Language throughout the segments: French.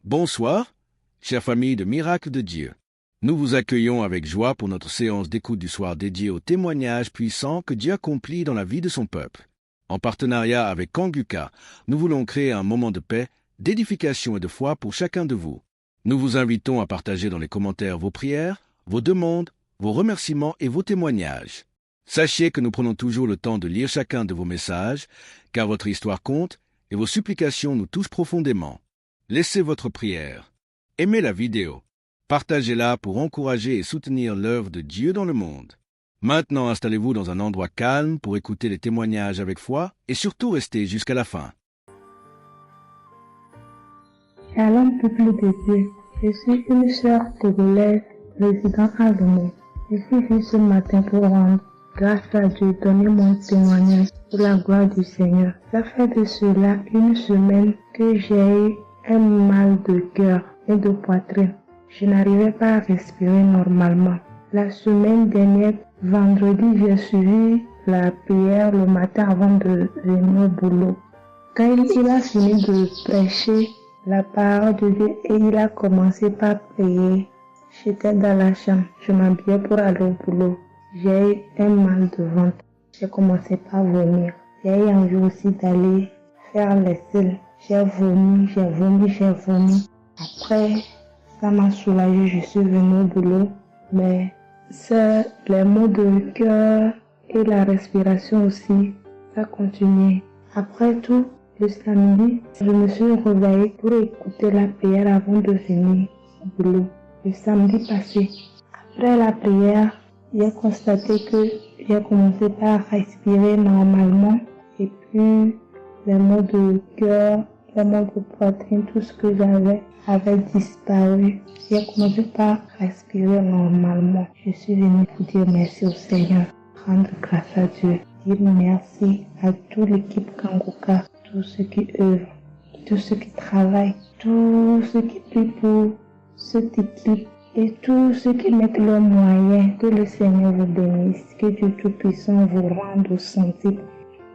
Bonsoir, chère famille de Miracles de Dieu. Nous vous accueillons avec joie pour notre séance d'écoute du soir dédiée aux témoignages puissants que Dieu accomplit dans la vie de son peuple. En partenariat avec Kanguka, nous voulons créer un moment de paix, d'édification et de foi pour chacun de vous. Nous vous invitons à partager dans les commentaires vos prières, vos demandes, vos remerciements et vos témoignages. Sachez que nous prenons toujours le temps de lire chacun de vos messages, car votre histoire compte et vos supplications nous touchent profondément. Laissez votre prière. Aimez la vidéo. Partagez-la pour encourager et soutenir l'œuvre de Dieu dans le monde. Maintenant, installez-vous dans un endroit calme pour écouter les témoignages avec foi et surtout restez jusqu'à la fin. Shalom, peuple de Dieu. Je suis une sœur togolaise résidant à Lomé. Je suis venue ce matin pour rendre grâce à Dieu, donner mon témoignage pour la gloire du Seigneur. Ça fait de cela une semaine que j'ai eu un mal de cœur et de poitrine. Je n'arrivais pas à respirer normalement. La semaine dernière, vendredi, j'ai suivi la prière le matin avant de venir au boulot. Quand il a fini de prêcher la parole de Dieu et il a commencé par prier, j'étais dans la chambre, je m'habillais pour aller au boulot. J'ai eu un mal de ventre. J'ai commencé par vomir. J'ai eu envie aussi d'aller faire les selles. J'ai vomi. Après, ça m'a soulagé, je suis venue au boulot. Mais c'est les maux de cœur et la respiration aussi, ça continuait. Après tout, le samedi, je me suis réveillée pour écouter la prière avant de venir au boulot. Le samedi passé, après la prière, j'ai constaté que j'ai commencé par respirer normalement et puis les maux de cœur, les maux de poitrine, tout ce que j'avais avait disparu. J'ai commencé par respirer normalement. Je suis venue pour dire merci au Seigneur, rendre grâce à Dieu, dire merci à toute l'équipe Kanguka, tous ceux qui œuvrent, tous ceux qui travaillent, tous ceux qui prient pour cette équipe et tous ceux qui mettent leurs moyens. Que le Seigneur vous bénisse, que Dieu Tout-Puissant vous rende au centime,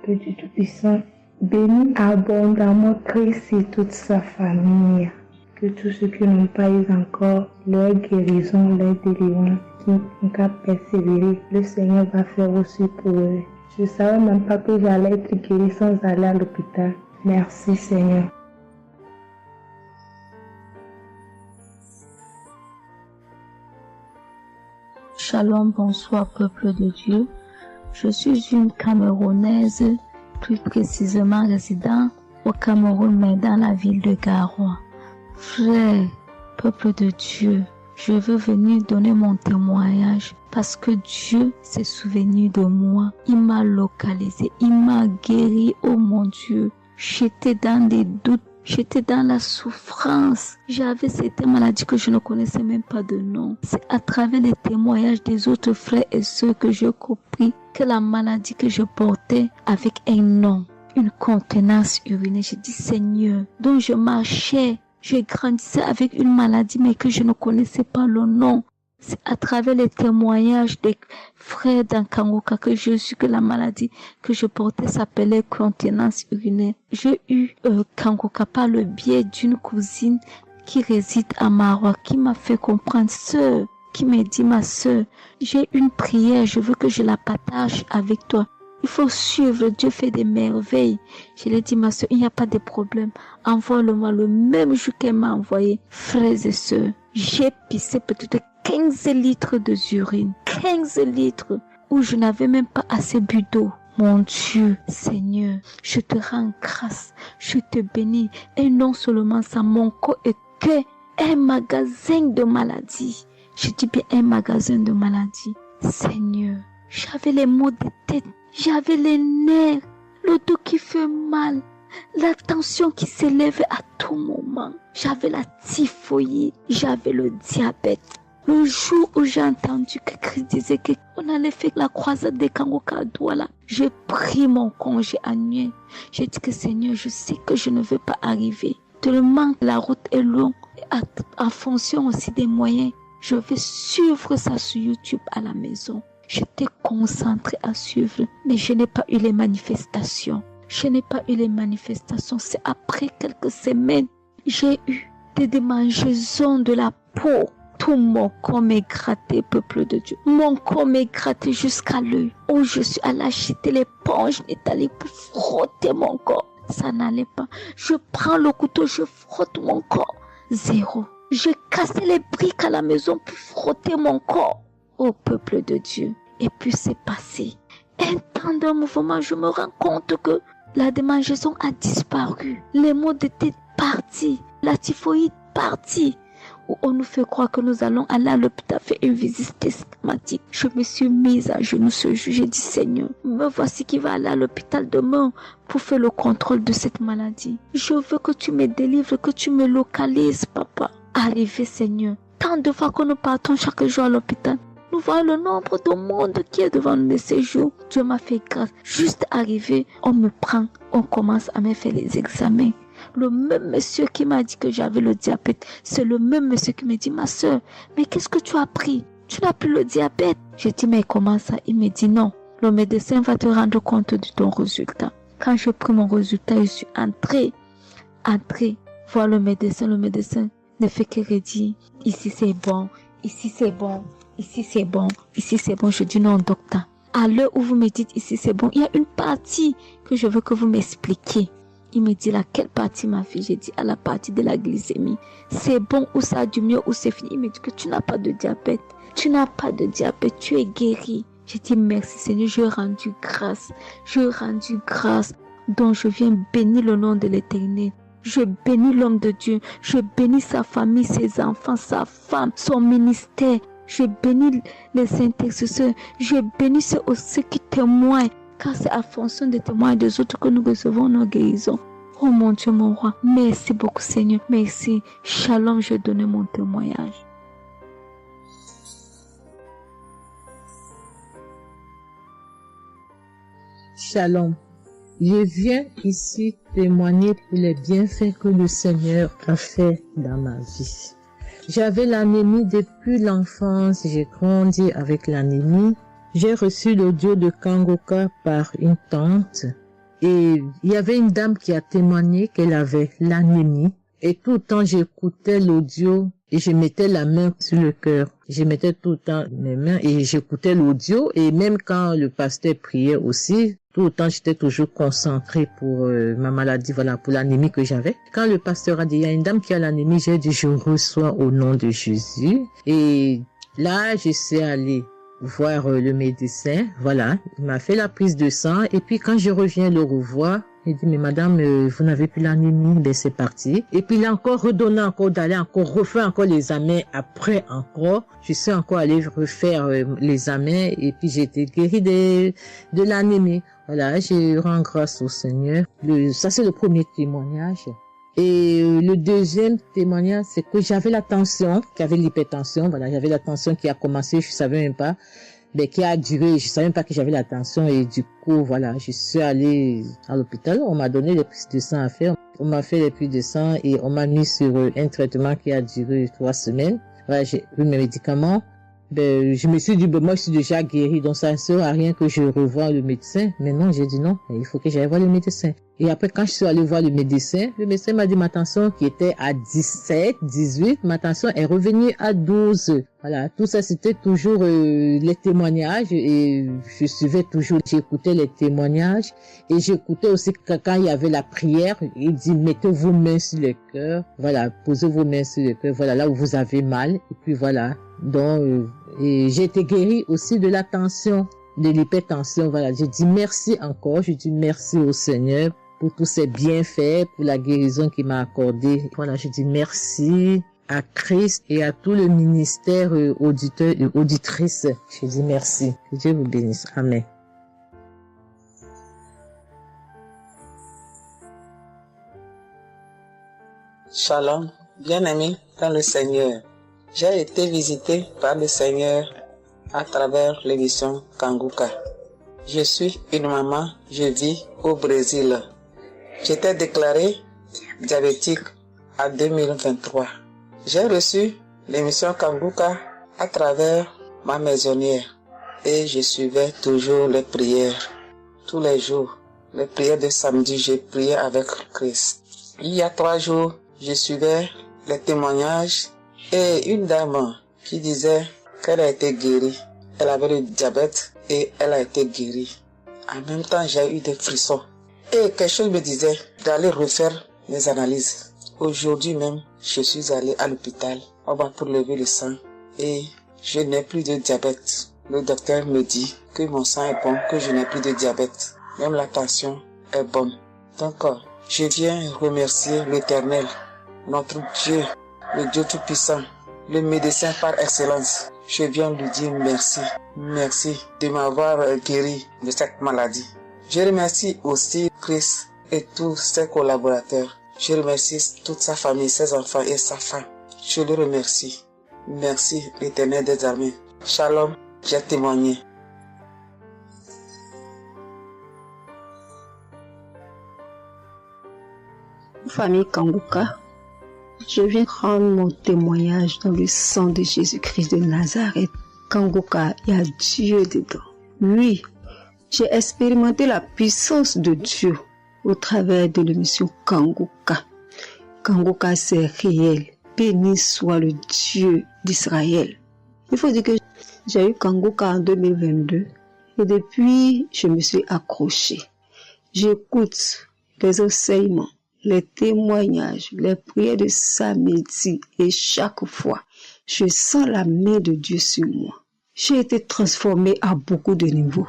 que Dieu Tout-Puissant bénisse abondamment Christ et toute sa famille. Que tous ceux qui n'ont pas eu encore leur guérison, leur délivrance, qui n'ont qu'à persévérer, le Seigneur va faire aussi pour eux. Je ne savais même pas que j'allais être guéri sans aller à l'hôpital. Merci Seigneur. Shalom, bonsoir peuple de Dieu. Je suis une Camerounaise, plus précisément résident au Cameroun, mais dans la ville de Garoua. Frère, peuple de Dieu, je veux venir donner mon témoignage parce que Dieu s'est souvenu de moi. Il m'a localisé, il m'a guéri, oh mon Dieu. J'étais dans des doutes, j'étais dans la souffrance. J'avais cette maladie que je ne connaissais même pas de nom. C'est à travers les témoignages des autres frères et sœurs que j'ai compris que la maladie que je portais avait un nom, une contenance urinaire. J'ai dit Seigneur, donc je marchais. Je grandissais avec une maladie mais que je ne connaissais pas le nom. C'est à travers les témoignages des frères dans Kanguka que je suis que la maladie que je portais s'appelait continence urinaire. J'ai eu Kanguka par le biais d'une cousine qui réside à Maroc, qui m'a fait comprendre, sœur, qui m'a dit ma sœur, j'ai une prière, je veux que je la partage avec toi. Il faut suivre, Dieu fait des merveilles. Je lui ai dit, ma soeur, il n'y a pas de problème. Envoie-le-moi le même jour qu'elle m'a envoyé. Frères et sœurs, j'ai pissé peut-être 15 litres d'urine. 15 litres où je n'avais même pas assez bu d'eau. Mon Dieu, Seigneur, je te rends grâce. Je te bénis. Et non seulement ça, mon corps est un magasin de maladies. Je dis bien un magasin de maladies. Seigneur, j'avais les maux de tête. J'avais les nerfs, le dos qui fait mal, la tension qui s'élève à tout moment. J'avais la typhoïde, j'avais le diabète. Le jour où j'ai entendu que Christ disait qu'on allait faire la croisade des Kanguka à Douala, j'ai pris mon congé annuel. J'ai dit que Seigneur, je sais que je ne veux pas arriver. Tellement la route est longue. En fonction aussi des moyens, je vais suivre ça sur YouTube à la maison. J'étais concentrée à suivre, mais je n'ai pas eu les manifestations. C'est après quelques semaines, j'ai eu des démangeaisons de la peau. Tout mon corps m'est gratté, peuple de Dieu. Mon corps m'est gratté jusqu'à l'œil. Oh, je suis allée acheter l'éponge, allée pour frotter mon corps. Ça n'allait pas. Je prends le couteau, je frotte mon corps. Zéro. J'ai cassé les briques à la maison pour frotter mon corps. Oh, peuple de Dieu. Et puis c'est passé. Un temps de mouvement, je me rends compte que la démangeaison a disparu. Les maux de tête partis. La typhoïde partie. Où on nous fait croire que nous allons aller à l'hôpital faire une visite systématique. Je me suis mise à genoux ce jour. J'ai dit, Seigneur, me voici qui va aller à l'hôpital demain pour faire le contrôle de cette maladie. Je veux que tu me délivres, que tu me localises, papa. Arrivé, Seigneur. Tant de fois que nous partons chaque jour à l'hôpital, nous voyons le nombre de monde qui est devant nous de ces jours. Dieu m'a fait grâce. Juste arrivé, on me prend, on commence à me faire les examens. Le même monsieur qui m'a dit que j'avais le diabète, c'est le même monsieur qui me dit, ma soeur, mais qu'est-ce que tu as pris? Tu n'as plus le diabète. J'ai dit, mais comment ça? Il me dit, non, le médecin va te rendre compte de ton résultat. Quand j'ai pris mon résultat, je suis entrée, voir le médecin ne fait que redire, ici c'est bon, ici c'est bon, ici c'est bon, ici c'est bon. Je dis, non, docteur, à l'heure où vous me dites ici c'est bon, il y a une partie que je veux que vous m'expliquiez. Il me dit, laquelle partie, ma fille? J'ai dit, à la partie de la glycémie. C'est bon ou ça a du mieux ou c'est fini? Il me dit que tu n'as pas de diabète. Tu n'as pas de diabète, tu es guéri. J'ai dit, merci Seigneur, je rendu grâce. Donc je viens bénir le nom de l'Éternel. Je bénis l'homme de Dieu. Je bénis sa famille, ses enfants, sa femme, son ministère. Je bénis les intercesseurs. Je bénis ceux qui témoignent. Car c'est à fonction des témoins des autres que nous recevons nos guérisons. Oh mon Dieu, mon roi, merci beaucoup Seigneur, merci. Shalom, je donne mon témoignage. Shalom, je viens ici témoigner pour les bienfaits que le Seigneur a fait dans ma vie. J'avais l'anémie depuis l'enfance, j'ai grandi avec l'anémie. J'ai reçu l'audio de Kangoka par une tante et il y avait une dame qui a témoigné qu'elle avait l'anémie et tout le temps j'écoutais l'audio et je mettais la main sur le cœur. Je mettais tout le temps mes mains et j'écoutais l'audio et même quand le pasteur priait aussi, tout le temps j'étais toujours concentrée pour ma maladie, voilà, pour l'anémie que j'avais. Quand le pasteur a dit, il y a une dame qui a l'anémie, j'ai dit, je reçois au nom de Jésus et là je suis allée voir le médecin, voilà, il m'a fait la prise de sang et puis quand je reviens le revoir, il dit mais madame vous n'avez plus l'anémie, ben c'est parti. Et puis il a encore redonné encore d'aller encore refaire encore les examens après encore, je suis encore allée refaire les examens et puis j'ai été guérie de l'anémie. Voilà, je rends grâce au Seigneur. Ça c'est le premier témoignage. Et le deuxième témoignage, c'est que j'avais la tension, j'avais l'hypertension, voilà, j'avais la tension qui a commencé, je savais même pas, mais qui a duré, je savais même pas que j'avais la tension et du coup, voilà, je suis allée à l'hôpital, on m'a donné les prises de sang à faire, on m'a fait les prises de sang et on m'a mis sur un traitement qui a duré 3 semaines. Voilà, j'ai pris mes médicaments. Ben, je me suis dit, ben, moi, je suis déjà guérie, donc ça ne sert à rien que je revoie le médecin. Mais non, j'ai dit non, il faut que j'aille voir le médecin. Et après, quand je suis allée voir le médecin m'a dit ma tension qui était à 17, 18, ma tension est revenue à 12. Voilà, tout ça, c'était toujours les témoignages et je suivais toujours, j'écoutais les témoignages et j'écoutais aussi quand il y avait la prière, il dit, mettez vos mains sur le cœur, voilà, posez vos mains sur le cœur, voilà, là où vous avez mal, et puis voilà. Donc, et j'ai été guérie aussi de la tension, de l'hypertension, voilà. J'ai dit merci encore, je dis merci au Seigneur pour tous ses bienfaits, pour la guérison qu'il m'a accordée. Voilà, je dis merci à Christ et à tout le ministère auditeur et auditrice. Je dis merci. Que Dieu vous bénisse. Amen. Shalom, bien-aimé dans le Seigneur. J'ai été visité par le Seigneur à travers l'émission Kangoka. Je suis une maman, je vis au Brésil. J'étais déclarée diabétique en 2023. J'ai reçu l'émission Kangoka à travers ma maisonnière et je suivais toujours les prières. Tous les jours, les prières de samedi, j'ai prié avec Christ. Il y a 3 jours, je suivais les témoignages et une dame qui disait qu'elle a été guérie. Elle avait le diabète et elle a été guérie. En même temps, j'ai eu des frissons. Et quelque chose me disait d'aller refaire mes analyses. Aujourd'hui même, je suis allé à l'hôpital. On va prélever le sang et je n'ai plus de diabète. Le docteur me dit que mon sang est bon, que je n'ai plus de diabète. Même la tension est bonne. Donc, je viens remercier l'Éternel, notre Dieu, le Dieu Tout-Puissant, le médecin par excellence. Je viens lui dire merci. Merci de m'avoir guéri de cette maladie. Je remercie aussi Chris et tous ses collaborateurs. Je remercie toute sa famille, ses enfants et sa femme. Je le remercie. Merci l'Éternel des armées. Shalom, j'ai témoigné. Famille Kanguka, je viens rendre mon témoignage dans le sang de Jésus-Christ de Nazareth. Kanguka, il y a Dieu dedans. Oui, j'ai expérimenté la puissance de Dieu au travers de l'émission Kanguka. Kanguka, c'est réel. Béni soit le Dieu d'Israël. Il faut dire que j'ai eu Kanguka en 2022 et depuis, je me suis accrochée. J'écoute les enseignements, les témoignages, les prières de samedi et chaque fois, je sens la main de Dieu sur moi. J'ai été transformée à beaucoup de niveaux.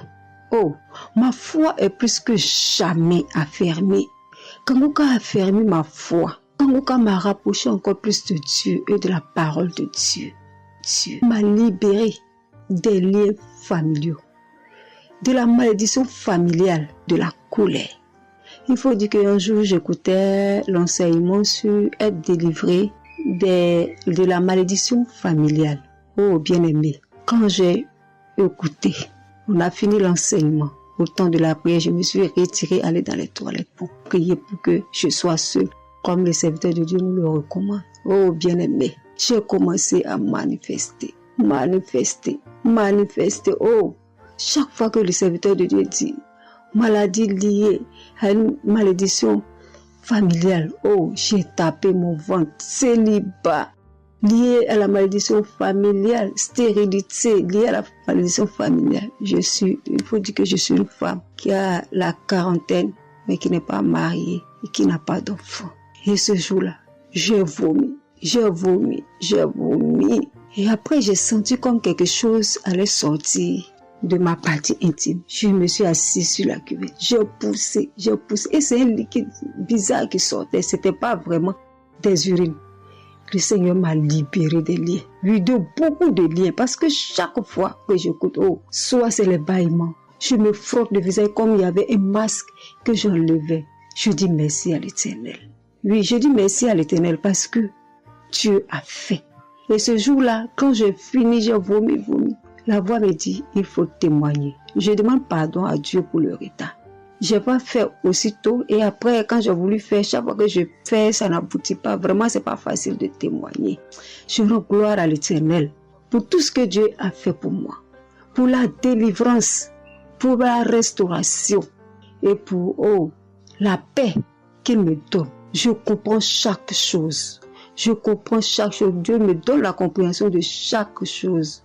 Oh, ma foi est plus que jamais affermie. Kanguka a affermi ma foi. Kanguka m'a rapproché encore plus de Dieu et de la parole de Dieu. Dieu m'a libéré des liens familiaux, de la malédiction familiale, de la colère. Il faut dire qu'un jour, j'écoutais l'enseignement sur être délivré de la malédiction familiale. Oh, bien-aimé, quand j'ai écouté, on a fini l'enseignement. Au temps de la prière, je me suis retirée, aller dans les toilettes pour prier pour que je sois seule, comme les serviteurs de Dieu nous le recommandent. Oh, bien-aimé, j'ai commencé à manifester. Oh, chaque fois que le serviteur de Dieu dit maladie liée à une malédiction familiale, oh, j'ai tapé mon ventre. Célibat lié à la malédiction familiale, stérilité liée à la malédiction familiale. Il faut dire que je suis une femme qui a la quarantaine, mais qui n'est pas mariée et qui n'a pas d'enfant. Et ce jour-là, j'ai vomi. Et après, j'ai senti comme quelque chose allait sortir de ma partie intime. Je me suis assise sur la cuvette. J'ai poussé. Et c'est un liquide bizarre qui sortait. C'était pas vraiment des urines. Le Seigneur m'a libéré des liens. Oui, de beaucoup de liens. Parce que chaque fois que j'écoute, soit c'est les bâillements. Je me frotte le visage comme il y avait un masque que j'enlevais. Je dis merci à l'Éternel. Oui, je dis merci à l'Éternel parce que Dieu a fait. Et ce jour-là, quand j'ai fini, j'ai vomi. La voix me dit, il faut témoigner. Je demande pardon à Dieu pour le retard. Je n'ai pas fait aussitôt et après, quand j'ai voulu faire, chaque fois que je fais, ça n'aboutit pas. Vraiment, c'est pas facile de témoigner. Je rends gloire à l'Éternel pour tout ce que Dieu a fait pour moi. Pour la délivrance, pour la restauration et pour la paix qu'il me donne. Je comprends chaque chose. Dieu me donne la compréhension de chaque chose.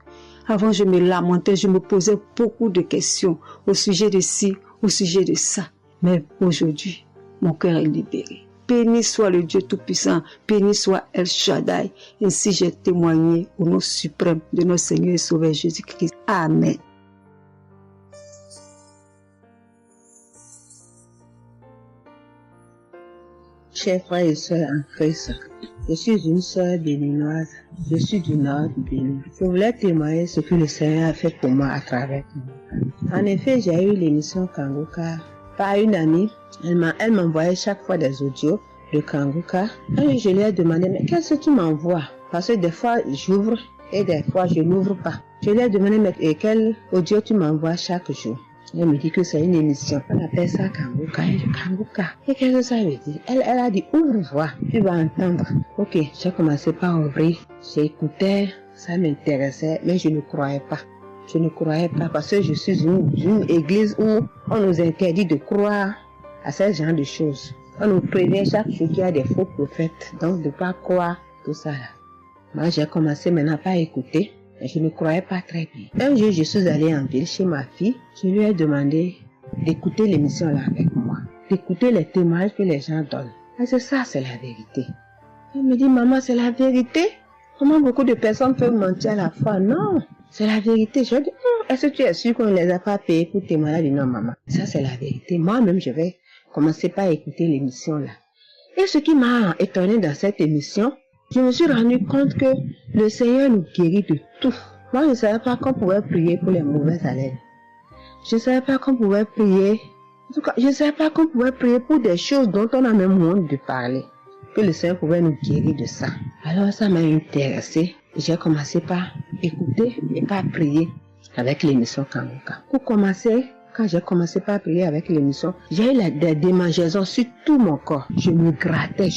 Avant, je me lamentais, je me posais beaucoup de questions au sujet de ci, au sujet de ça. Mais aujourd'hui, mon cœur est libéré. Béni soit le Dieu Tout-Puissant, béni soit El Shaddai. Ainsi j'ai témoigné au nom suprême de notre Seigneur et Sauveur Jésus-Christ. Amen. Chers frères et sœurs en Christ, je suis une sœur béninoise, je suis du nord du Bénin. Je voulais témoigner ce que le Seigneur a fait pour moi à travers moi. En effet, j'ai eu l'émission Kanguka par une amie. Elle m'envoyait chaque fois des audios de Kanguka. Et je lui ai demandé, mais qu'est-ce que tu m'envoies? Parce que des fois, j'ouvre et des fois, je n'ouvre pas. Je lui ai demandé, mais quel audio tu m'envoies chaque jour? Elle me dit que c'est une émission. On appelle ça Kanguka. Et qu'est-ce que ça veut dire? Elle a dit, ouvre-voix, tu vas entendre. Ok, j'ai commencé par ouvrir. J'écoutais, ça m'intéressait, mais je ne croyais pas. Parce que je suis une église où on nous interdit de croire à ce genre de choses. On nous prévient chaque jour qu'il y a des faux prophètes, donc de ne pas croire tout ça là. Moi, j'ai commencé maintenant pas à écouter. Et je ne croyais pas très bien. Un jour, je suis allée en ville chez ma fille. Je lui ai demandé d'écouter l'émission là avec moi. D'écouter les témoignages que les gens donnent. Et c'est ça, c'est la vérité. Elle me dit, maman, c'est la vérité. Comment beaucoup de personnes peuvent mentir à la fois? Non, c'est la vérité. Je lui ai dit, est-ce que tu es sûr qu'on ne les a pas payés pour témoigner? Elle dit, non, maman, ça c'est la vérité. Moi-même, je vais commencer par écouter l'émission là. Et ce qui m'a étonné dans cette émission, je me suis rendu compte que le Seigneur nous guérit de tout. Moi, je ne savais pas qu'on pouvait prier pour les mauvaises haleines. Je ne savais pas qu'on pouvait prier. En tout cas, je ne savais pas qu'on pouvait prier pour des choses dont on a même honte de parler. Que le Seigneur pouvait nous guérir de ça. Alors ça m'a intéressé. J'ai commencé par écouter et par prier avec l'émission Kanguka. Pour commencer, quand j'ai commencé par prier avec l'émission, j'ai eu des démangeaisons sur tout mon corps. Je me grattais.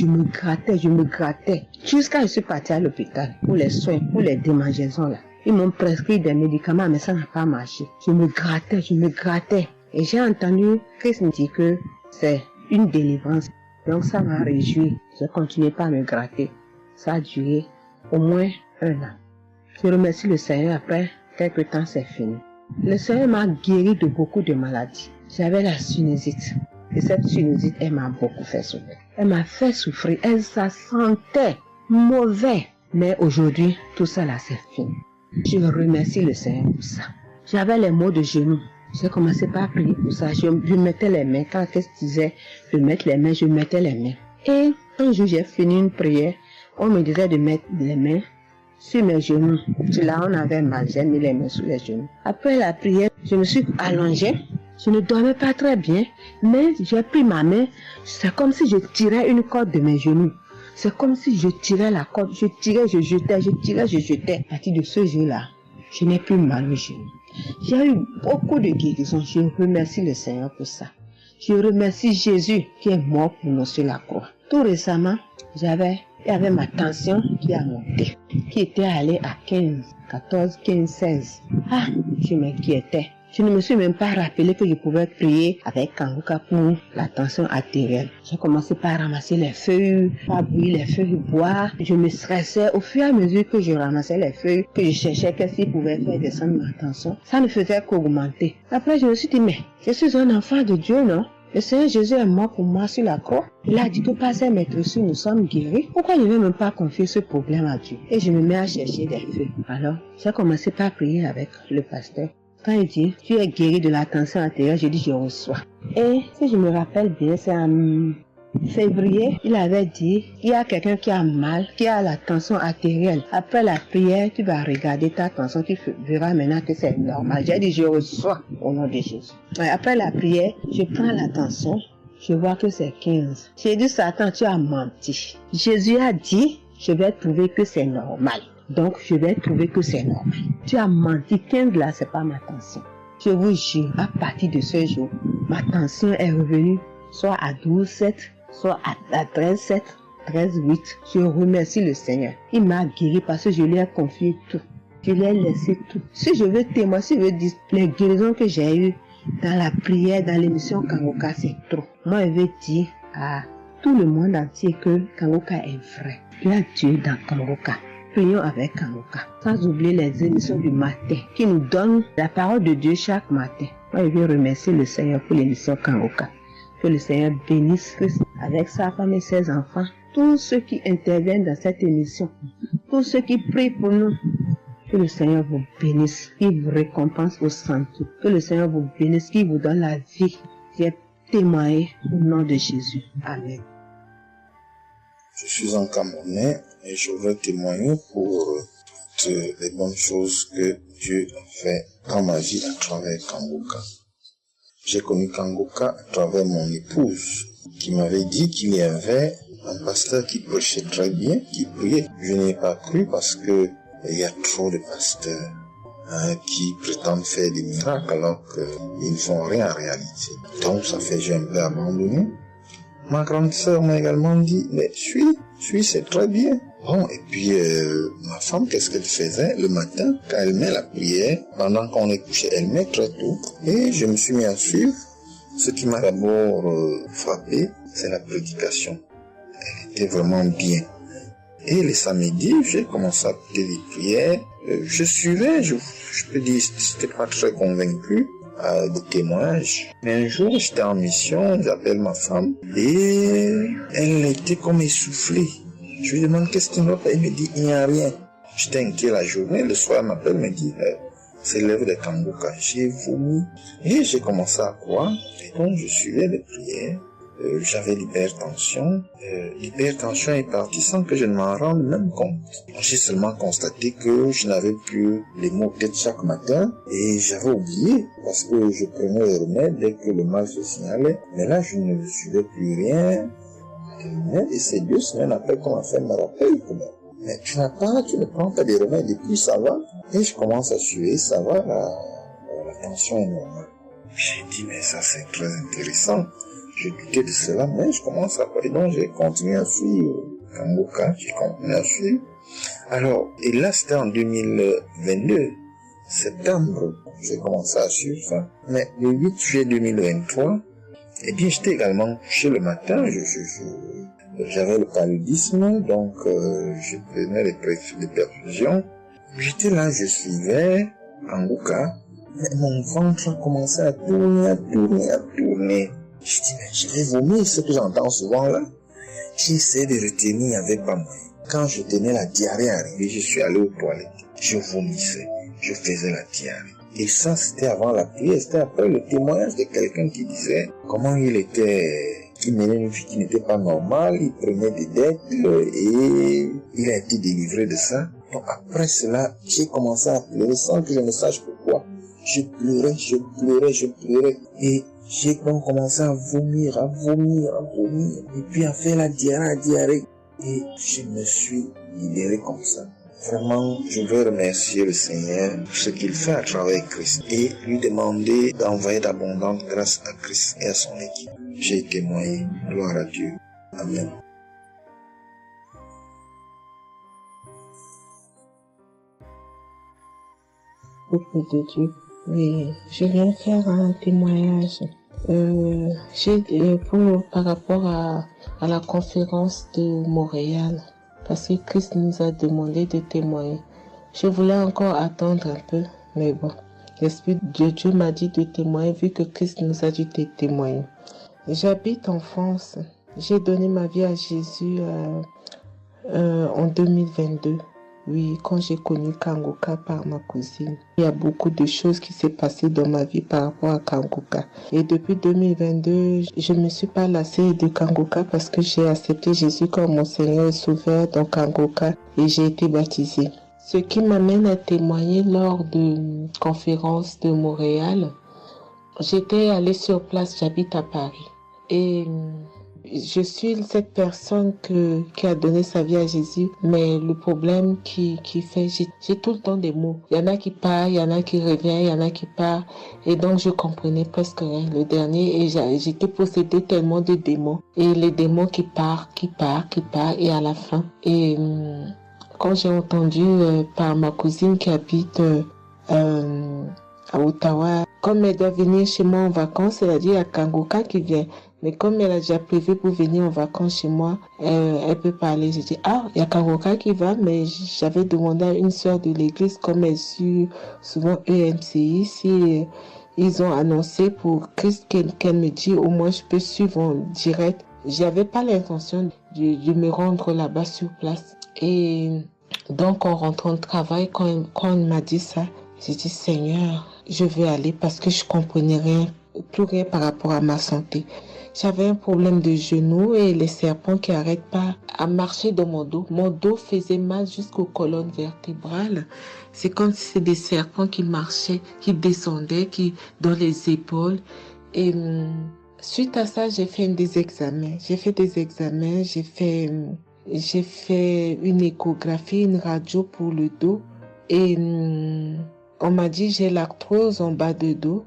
Jusqu'à ce que je suis partie à l'hôpital pour les soins, pour les démangeaisons là. Ils m'ont prescrit des médicaments, mais ça n'a pas marché. Je me grattais. Et j'ai entendu Christ me dire que c'est une délivrance. Donc ça m'a réjoui. J'ai continué par me gratter. Ça a duré au moins 1 an. Je remercie le Seigneur, après quelques temps c'est fini. Le Seigneur m'a guéri de beaucoup de maladies. J'avais la sinusite. Et cette sinusite, elle m'a beaucoup fait souffrir. Elle m'a fait souffrir. Ça sentait mauvais. Mais aujourd'hui, tout ça là, c'est fini. Je remercie le Seigneur pour ça. J'avais les maux de genoux. J'ai commencé par prier pour ça. Je mettais les mains. Quand Christ disait de mettre les mains, je mettais les mains. Et un jour, j'ai fini une prière. On me disait de mettre les mains sur mes genoux. Là, on avait mal. J'ai mis les mains sur les genoux. Après la prière, je me suis allongée. Je ne dormais pas très bien. Mais j'ai pris ma main. C'est comme si je tirais une corde de mes genoux. C'est comme si je tirais la corde. Je tirais, je jetais. À partir de ce jour-là, je n'ai plus mal aux genoux. J'ai eu beaucoup de guérisons. Je remercie le Seigneur pour ça. Je remercie Jésus qui est mort pour nous sur la croix. Tout récemment, il y avait ma tension qui a monté, qui était allée à 14, 15, 16. Je m'inquiétais. Je ne me suis même pas rappelé que je pouvais prier avec Kanguka pour la tension artérielle. J'ai commencé par ramasser les feuilles, par bouillir les feuilles bois. Je me stressais au fur et à mesure que je ramassais les feuilles, que je cherchais qu'est-ce qui pouvait faire descendre ma tension. Ça ne faisait qu'augmenter. Après, je me suis dit, mais je suis un enfant de Dieu, non? Le Seigneur Jésus est mort pour moi sur la croix. Il a dit que par ses maîtresses, nous sommes guéris. Pourquoi je ne vais même pas confier ce problème à Dieu? Et je me mets à chercher des feuilles. Alors, j'ai commencé par prier avec le pasteur. Quand il dit, tu es guéri de la tension artérielle, je dis, je reçois. Et si je me rappelle bien, c'est en février, il avait dit, il y a quelqu'un qui a mal, qui a la tension artérielle. Après la prière, tu vas regarder ta tension, tu verras maintenant que c'est normal. J'ai dit, je reçois au nom de Jésus. Et après la prière, je prends la tension, je vois que c'est 15. J'ai dit, Satan, tu as menti. Jésus a dit, je vais trouver que c'est normal. Donc, je vais trouver que c'est normal. Tu as menti, 15 là, c'est pas ma tension. Je vous jure, à partir de ce jour, ma tension est revenue soit à 12,7, soit à 13,7, 13,8. Je remercie le Seigneur. Il m'a guéri parce que je lui ai confié tout. Je lui ai laissé tout. Si je veux témoigner, si je veux dire les guérisons que j'ai eues dans la prière, dans l'émission Kanguka, c'est trop. Moi, je veux dire à tout le monde entier que Kanguka est vrai. Il y a Dieu dans Kanguka. Prions avec Kanguka. Sans oublier les émissions du matin qui nous donnent la parole de Dieu chaque matin. Moi, je veux remercier le Seigneur pour l'émission Kanguka. Que le Seigneur bénisse Christ avec sa femme et ses enfants. Tous ceux qui interviennent dans cette émission. Tous ceux qui prient pour nous. Que le Seigneur vous bénisse. Qu'il vous récompense au centre. Que le Seigneur vous bénisse. Qu'il vous donne la vie. J'ai témoigné au nom de Jésus. Amen. Je suis un Camerounais et je veux témoigner pour toutes les bonnes choses que Dieu a fait dans ma vie à travers Kanguka. J'ai connu Kanguka à travers mon épouse qui m'avait dit qu'il y avait un pasteur qui prêchait très bien, qui priait. Je n'ai pas cru parce que il y a trop de pasteurs qui prétendent faire des miracles alors qu'ils ne font rien en réalité. Donc ça fait que j'ai un peu abandonné. Ma grande sœur m'a également dit, mais suis, c'est très bien. Bon, et puis ma femme, qu'est-ce qu'elle faisait le matin quand elle met la prière, pendant qu'on est couché, elle met très tôt. Et je me suis mis à suivre. Ce qui m'a d'abord frappé, c'est la prédication. Elle était vraiment bien. Et les samedis, j'ai commencé à écouter des prières. Je suivais, je peux dire, j'étais pas très convaincu des témoignages. Mais un jour, j'étais en mission, j'appelle ma femme et elle était comme essoufflée. Je lui demande qu'est-ce qui ne va pas. Elle me dit, il n'y a rien. J'étais inquiet la journée. Le soir, elle m'appelle, me dit, c'est l'œuvre de Kanguka. J'ai vomi et j'ai commencé à croire. Et donc, je suivais les prières. J'avais l'hypertension. L'hypertension est partie sans que je ne m'en rende même compte. J'ai seulement constaté que je n'avais plus les maux de tête chaque matin et j'avais oublié parce que je prenais les remèdes dès que le mal se signalait. Mais là, je ne suivais plus rien. Et c'est 2 semaines après qu'on m'a fait me rappeler que mais tu ne prends pas des remèdes et puis ça va. Et je commence à suivre, ça va, la tension est normale. J'ai dit, mais ça c'est très intéressant. Je doutais de cela, mais je commence à parler. Donc j'ai continué à suivre Kanguka, j'ai continué à suivre. Alors, et là c'était en 2022, septembre, j'ai commencé à suivre ça. Mais le 8 juillet 2023, eh bien j'étais également couché le matin, j'avais le paludisme, donc je prenais des perfusions. J'étais là, je suivais Kanguka, mais mon ventre a commencé à tourner. Je dis, mais je vais vomir, ce que j'entends souvent là. J'ai essayé de retenir, il n'y avait pas moyen. Quand je tenais la diarrhée arrivée, je suis allé aux toilettes. Je vomissais, je faisais la diarrhée. Et ça, c'était avant la prière, c'était après le témoignage de quelqu'un qui disait comment il menait une vie qui n'était pas normale, il prenait des dettes et il a été délivré de ça. Donc après cela, j'ai commencé à pleurer sans que je ne sache pourquoi. Je pleurais et j'ai donc commencé à vomir, et puis à faire la diarrhée. Et je me suis libéré comme ça. Vraiment, je veux remercier le Seigneur pour ce qu'il fait à travers Christ et lui demander d'envoyer d'abondantes grâces à Christ et à son équipe. J'ai témoigné. Gloire à Dieu. Amen. Peuple de Dieu. Oui, je viens faire un témoignage. Par rapport à la conférence de Montréal, parce que Christ nous a demandé de témoigner. Je voulais encore attendre un peu, mais bon, l'Esprit de Dieu m'a dit de témoigner vu que Christ nous a dit de témoigner. J'habite en France. J'ai donné ma vie à Jésus en 2022. Oui, quand j'ai connu Kanguka par ma cousine. Il y a beaucoup de choses qui s'est passées dans ma vie par rapport à Kanguka. Et depuis 2022, je ne me suis pas lassée de Kanguka parce que j'ai accepté Jésus comme mon Seigneur et Sauveur dans Kanguka et j'ai été baptisée. Ce qui m'amène à témoigner lors de conférence de Montréal, j'étais allée sur place, j'habite à Paris. Et je suis cette personne qui a donné sa vie à Jésus, mais le problème qui fait, j'ai tout le temps des mots. Il y en a qui partent, il y en a qui reviennent, il y en a qui partent. Et donc, je comprenais presque rien. Le dernier, et j'étais possédée tellement de démons. Et les démons qui partent, et à la fin. Et quand j'ai entendu par ma cousine qui habite à Ottawa, comme elle doit venir chez moi en vacances, elle a dit à Kanguka qui vient. Mais comme elle a déjà prévu pour venir en vacances chez moi, elle peut parler. J'ai dit, il y a Kanguka qui va, mais j'avais demandé à une sœur de l'église, comme elle suit souvent EMCI, si ils ont annoncé pour Christ qu'elle me dit, au moins je peux suivre en direct. J'avais pas l'intention de me rendre là-bas sur place. Et donc, en rentrant de travail, quand on m'a dit ça, j'ai dit, Seigneur, je veux aller parce que je comprenais plus rien par rapport à ma santé. J'avais un problème de genou et les serpents qui n'arrêtent pas à marcher dans mon dos. Mon dos faisait mal jusqu'aux colonnes vertébrales. C'est comme si c'était des serpents qui marchaient, qui descendaient, dans les épaules. Et suite à ça, j'ai fait des examens. J'ai fait une échographie, une radio pour le dos. Et on m'a dit j'ai l'arthrose en bas de dos.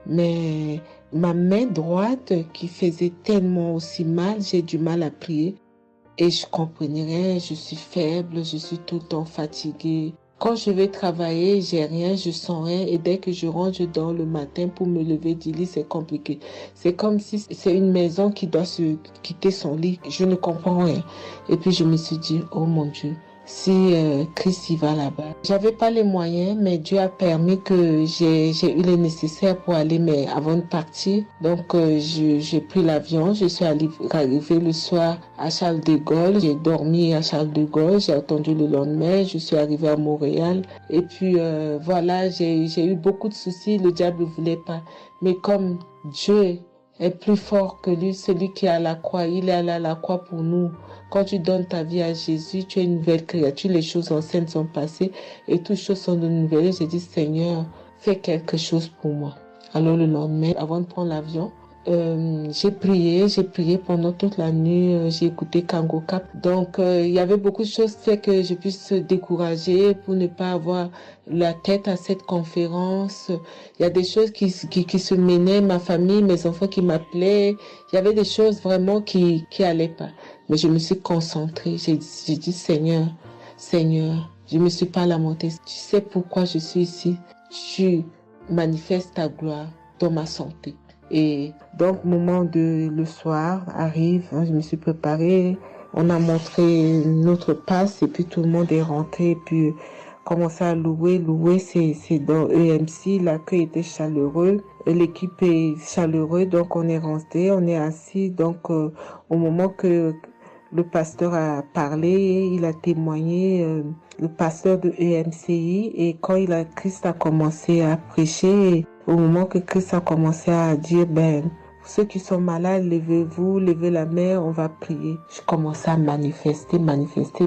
Mais ma main droite qui faisait tellement aussi mal, j'ai du mal à plier. Et je comprenais rien, je suis faible, je suis tout le temps fatiguée. Quand je vais travailler, j'ai rien, je sens rien. Et dès que je rentre, je dors le matin pour me lever du lit, c'est compliqué. C'est comme si c'est une maison qui doit se quitter son lit. Je ne comprends rien. Et puis je me suis dit, oh mon Dieu, si Christ y va là-bas. J'avais pas les moyens, mais Dieu a permis que j'ai eu les nécessaires pour aller, mais avant de partir. Donc j'ai pris l'avion, je suis arrivée le soir à Charles de Gaulle. J'ai dormi à Charles de Gaulle, j'ai attendu le lendemain, je suis arrivée à Montréal. Et puis voilà, j'ai eu beaucoup de soucis, le diable ne voulait pas. Mais comme Dieu est plus fort que lui, celui qui est à la croix, il est allé à la croix pour nous. Quand tu donnes ta vie à Jésus, tu es une nouvelle créature, les choses anciennes sont passées et toutes choses sont de nouvelles. Et j'ai dit, Seigneur, fais quelque chose pour moi. Alors le lendemain, avant de prendre l'avion, j'ai prié pendant toute la nuit, j'ai écouté Kangoka. Donc il y avait beaucoup de choses qui fait que je puisse décourager pour ne pas avoir la tête à cette conférence. Il y a des choses qui se menaient, ma famille, mes enfants qui m'appelaient. Il y avait des choses vraiment qui allaient pas. Mais je me suis concentrée. J'ai dit, Seigneur, je me suis pas lamentée. Tu sais pourquoi je suis ici. Tu manifestes ta gloire dans ma santé. Et donc, le soir arrive, je me suis préparée. On a montré notre passe et puis tout le monde est rentré et puis commencé à louer. Louer, c'est dans EMC, l'accueil était chaleureux. L'équipe est chaleureuse, donc on est rentré, on est assis. Donc, au moment que le pasteur a parlé, il a témoigné, le pasteur de EMCI, et quand Christ a commencé à prêcher, au moment que Christ a commencé à dire, ceux qui sont malades, levez-vous, levez la main, on va prier. Je commençais à manifester,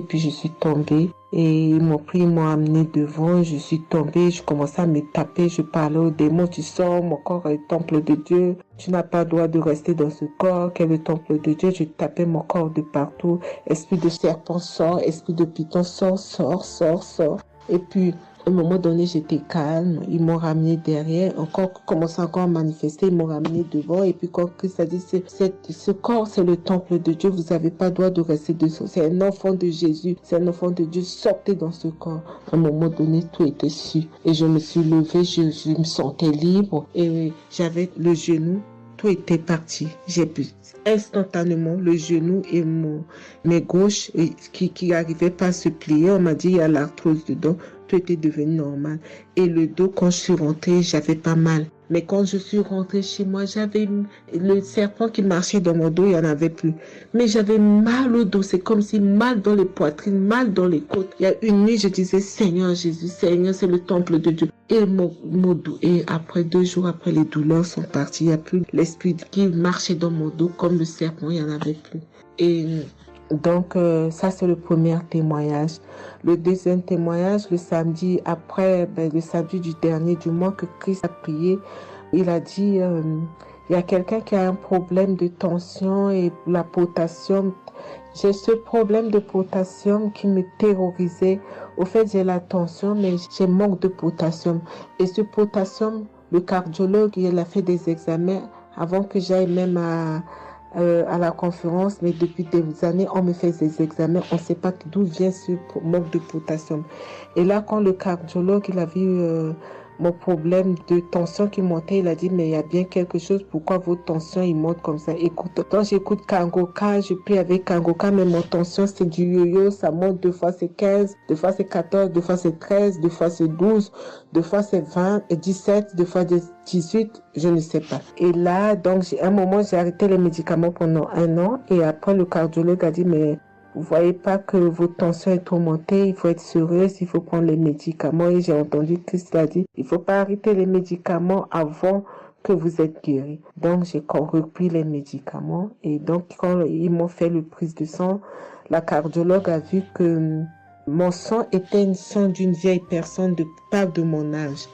puis je suis tombée. Et ils m'ont pris, ils m'ont amené devant, je suis tombée, je commençais à me taper, je parlais aux démons, tu sors, mon corps est le temple de Dieu, tu n'as pas le droit de rester dans ce corps, qui est le temple de Dieu, je tapais mon corps de partout, esprit de serpent sort, esprit de python sort. Et puis, à un moment donné, j'étais calme. Ils m'ont ramené derrière. Commençaient encore à manifester. Ils m'ont ramené devant. Et puis, quand Christ a dit, ce corps, c'est le temple de Dieu. Vous n'avez pas le droit de rester dessous. C'est un enfant de Jésus. C'est un enfant de Dieu. Sortez dans ce corps. À un moment donné, tout était su. Et je me suis levée. Je me sentais libre. Et j'avais le genou. Tout était parti. J'ai pu instantanément le genou et mes gauches qui n'arrivaient pas à se plier. On m'a dit, il y a l'arthrose dedans. Tout était devenu normal. Et le dos, quand je suis rentrée, j'avais pas mal. Mais quand je suis rentrée chez moi, j'avais le serpent qui marchait dans mon dos, il n'y en avait plus. Mais j'avais mal au dos. C'est comme si mal dans les poitrines, mal dans les côtes. Il y a une nuit, je disais, Seigneur Jésus, Seigneur, c'est le temple de Dieu. Et mon dos. Et après 2 jours, après, les douleurs sont parties. Il n'y a plus l'esprit qui marchait dans mon dos comme le serpent, il n'y en avait plus. Et donc, ça, c'est le premier témoignage. Le deuxième témoignage, le samedi après, le samedi du dernier du mois que Christ a prié, il a dit, il y a quelqu'un qui a un problème de tension et la potassium. J'ai ce problème de potassium qui me terrorisait. Au fait, j'ai la tension, mais j'ai manque de potassium. Et ce potassium, le cardiologue, il a fait des examens avant que j'aille même à la conférence, mais depuis des années, on me fait des examens, on ne sait pas d'où vient ce manque de potassium. Et là, quand le cardiologue, il a vu mon problème de tension qui montait, il a dit, mais il y a bien quelque chose, pourquoi votre tension, il monte comme ça? Écoute, quand j'écoute Kangoka, je prie avec Kangoka, mais mon tension, c'est du yo-yo, ça monte, 2 fois c'est 15, 2 fois c'est 14, 2 fois c'est 13, 2 fois c'est 12, 2 fois c'est 20, et 17, 2 fois 18, je ne sais pas. Et là, donc, un moment, j'ai arrêté les médicaments pendant 1 an, et après, le cardiologue a dit, mais vous voyez pas que votre tension est trop montée, il faut être sérieuse, il faut prendre les médicaments. Et j'ai entendu Christ a dit, il faut pas arrêter les médicaments avant que vous êtes guéri. Donc, j'ai repris les médicaments. Et donc, quand ils m'ont fait le prise de sang, la cardiologue a vu que mon sang était un sang d'une vieille personne, pas de mon âge.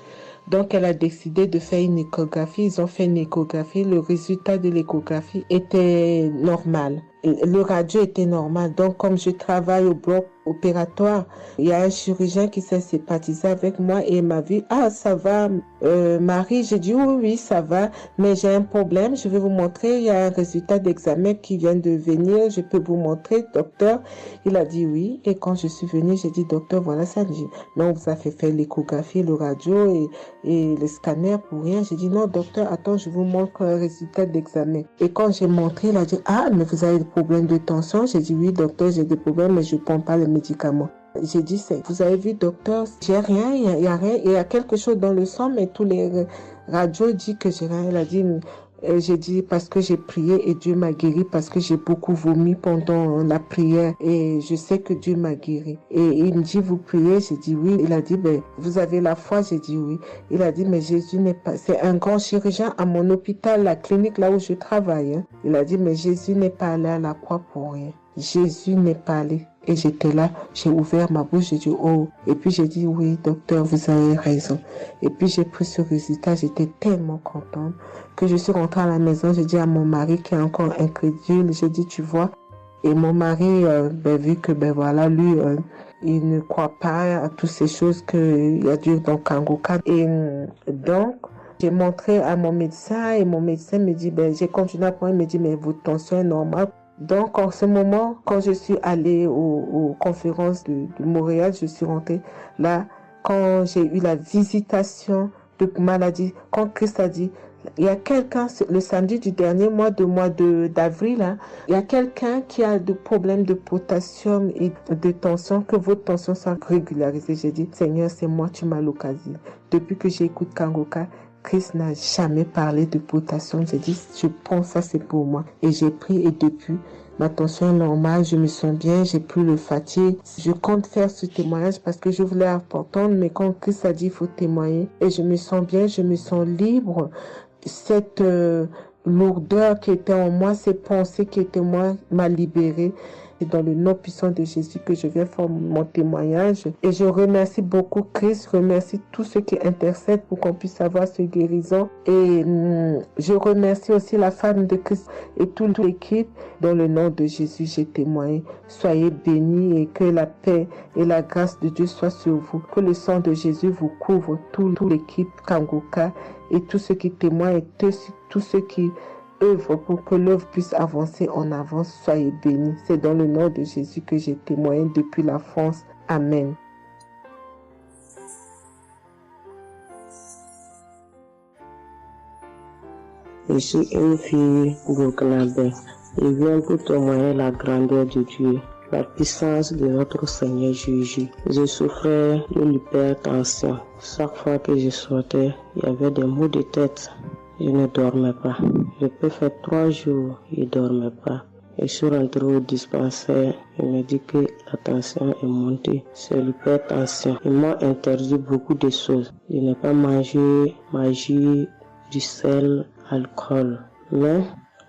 Donc, elle a décidé de faire une échographie. Ils ont fait une échographie. Le résultat de l'échographie était normal. le radio était normal. Donc, comme je travaille au bloc opératoire, il y a un chirurgien qui s'est sympathisé avec moi et il m'a vu. Ah, ça va, Marie? J'ai dit oui, ça va, mais j'ai un problème. Je vais vous montrer. Il y a un résultat d'examen qui vient de venir. Je peux vous montrer, docteur? Il a dit oui. Et quand je suis venue, j'ai dit, docteur, voilà ça. Dit, non, vous avez fait l'échographie, le radio et le scanner pour rien. J'ai dit, non, docteur, attends, je vous montre un résultat d'examen. Et quand j'ai montré, il a dit, ah, mais vous avez des problèmes de tension? J'ai dit, oui, docteur, j'ai des problèmes, mais je ne prends pas les médicaments. J'ai dit, vous avez vu, docteur, j'ai rien, il y a rien, il y a quelque chose dans le sang, mais tous les radios disent que j'ai rien. Il a dit, j'ai dit, parce que j'ai prié et Dieu m'a guéri, parce que j'ai beaucoup vomi pendant la prière et je sais que Dieu m'a guéri. Et il me dit, vous priez? J'ai dit oui. Il a dit, ben, vous avez la foi? J'ai dit oui. Il a dit, mais Jésus n'est pas, c'est un grand chirurgien à mon hôpital, la clinique là où je travaille. Hein. Il a dit, mais Jésus n'est pas allé à la croix pour rien. Jésus n'est pas allé. Et j'étais là, j'ai ouvert ma bouche, j'ai dit oh. Et puis j'ai dit oui, docteur, vous avez raison. Et puis j'ai pris ce résultat, j'étais tellement contente que je suis rentrée à la maison, j'ai dit à mon mari qui est encore incrédule, j'ai dit tu vois. Et mon mari, vu que voilà, lui, il ne croit pas à toutes ces choses qu'il y a Dieu dans Kangoka. Et donc, j'ai montré à mon médecin et mon médecin me dit, j'ai continué à prendre, il me dit, mais votre tension est normale. Donc, en ce moment, quand je suis allée aux conférences de Montréal, je suis rentrée là, quand j'ai eu la visitation de maladie, quand Christ a dit, il y a quelqu'un, le samedi du dernier mois d'avril, hein, il y a quelqu'un qui a des problèmes de potassium et de tension, que votre tension soit régularisée. J'ai dit, Seigneur, c'est moi, tu m'as localisé. Depuis que j'écoute Kangoka, Christ n'a jamais parlé de potassium. J'ai dit, je prends ça, c'est pour moi. Et j'ai pris et depuis, ma tension est normale, je me sens bien, j'ai plus le fatigue. Je compte faire ce témoignage parce que je voulais apporter, mais quand Christ a dit, il faut témoigner. Et je me sens bien, je me sens libre. Cette lourdeur qui était en moi, ces pensées qui étaient en moi, m'a libérée. C'est dans le nom puissant de Jésus que je viens faire mon témoignage. Et je remercie beaucoup Christ, je remercie tous ceux qui intercèdent pour qu'on puisse avoir ce guérison. Et je remercie aussi la femme de Christ et toute l'équipe. Dans le nom de Jésus, j'ai témoigné. Soyez bénis et que la paix et la grâce de Dieu soient sur vous. Que le sang de Jésus vous couvre, toute l'équipe Kangoka et tous ceux qui témoignent et tous ceux qui œuvre pour que l'œuvre puisse avancer en avant. Soyez bénis. C'est dans le nom de Jésus que j'ai témoigné depuis la France. Amen. Je suis une fille burkinabé. Je viens pour témoigner la grandeur de Dieu, la puissance de notre Seigneur Jésus. Je souffrais de l'hypertension. Chaque fois que je sortais, il y avait des maux de tête. Je ne dormais pas. Je peux faire 3 jours, je ne dormais pas. Je suis rentré au dispensaire. Il me dit que la tension est montée. C'est l'hypertension. Ils m'ont interdit beaucoup de choses. Je n'ai pas mangé magie, du sel, alcool. Mais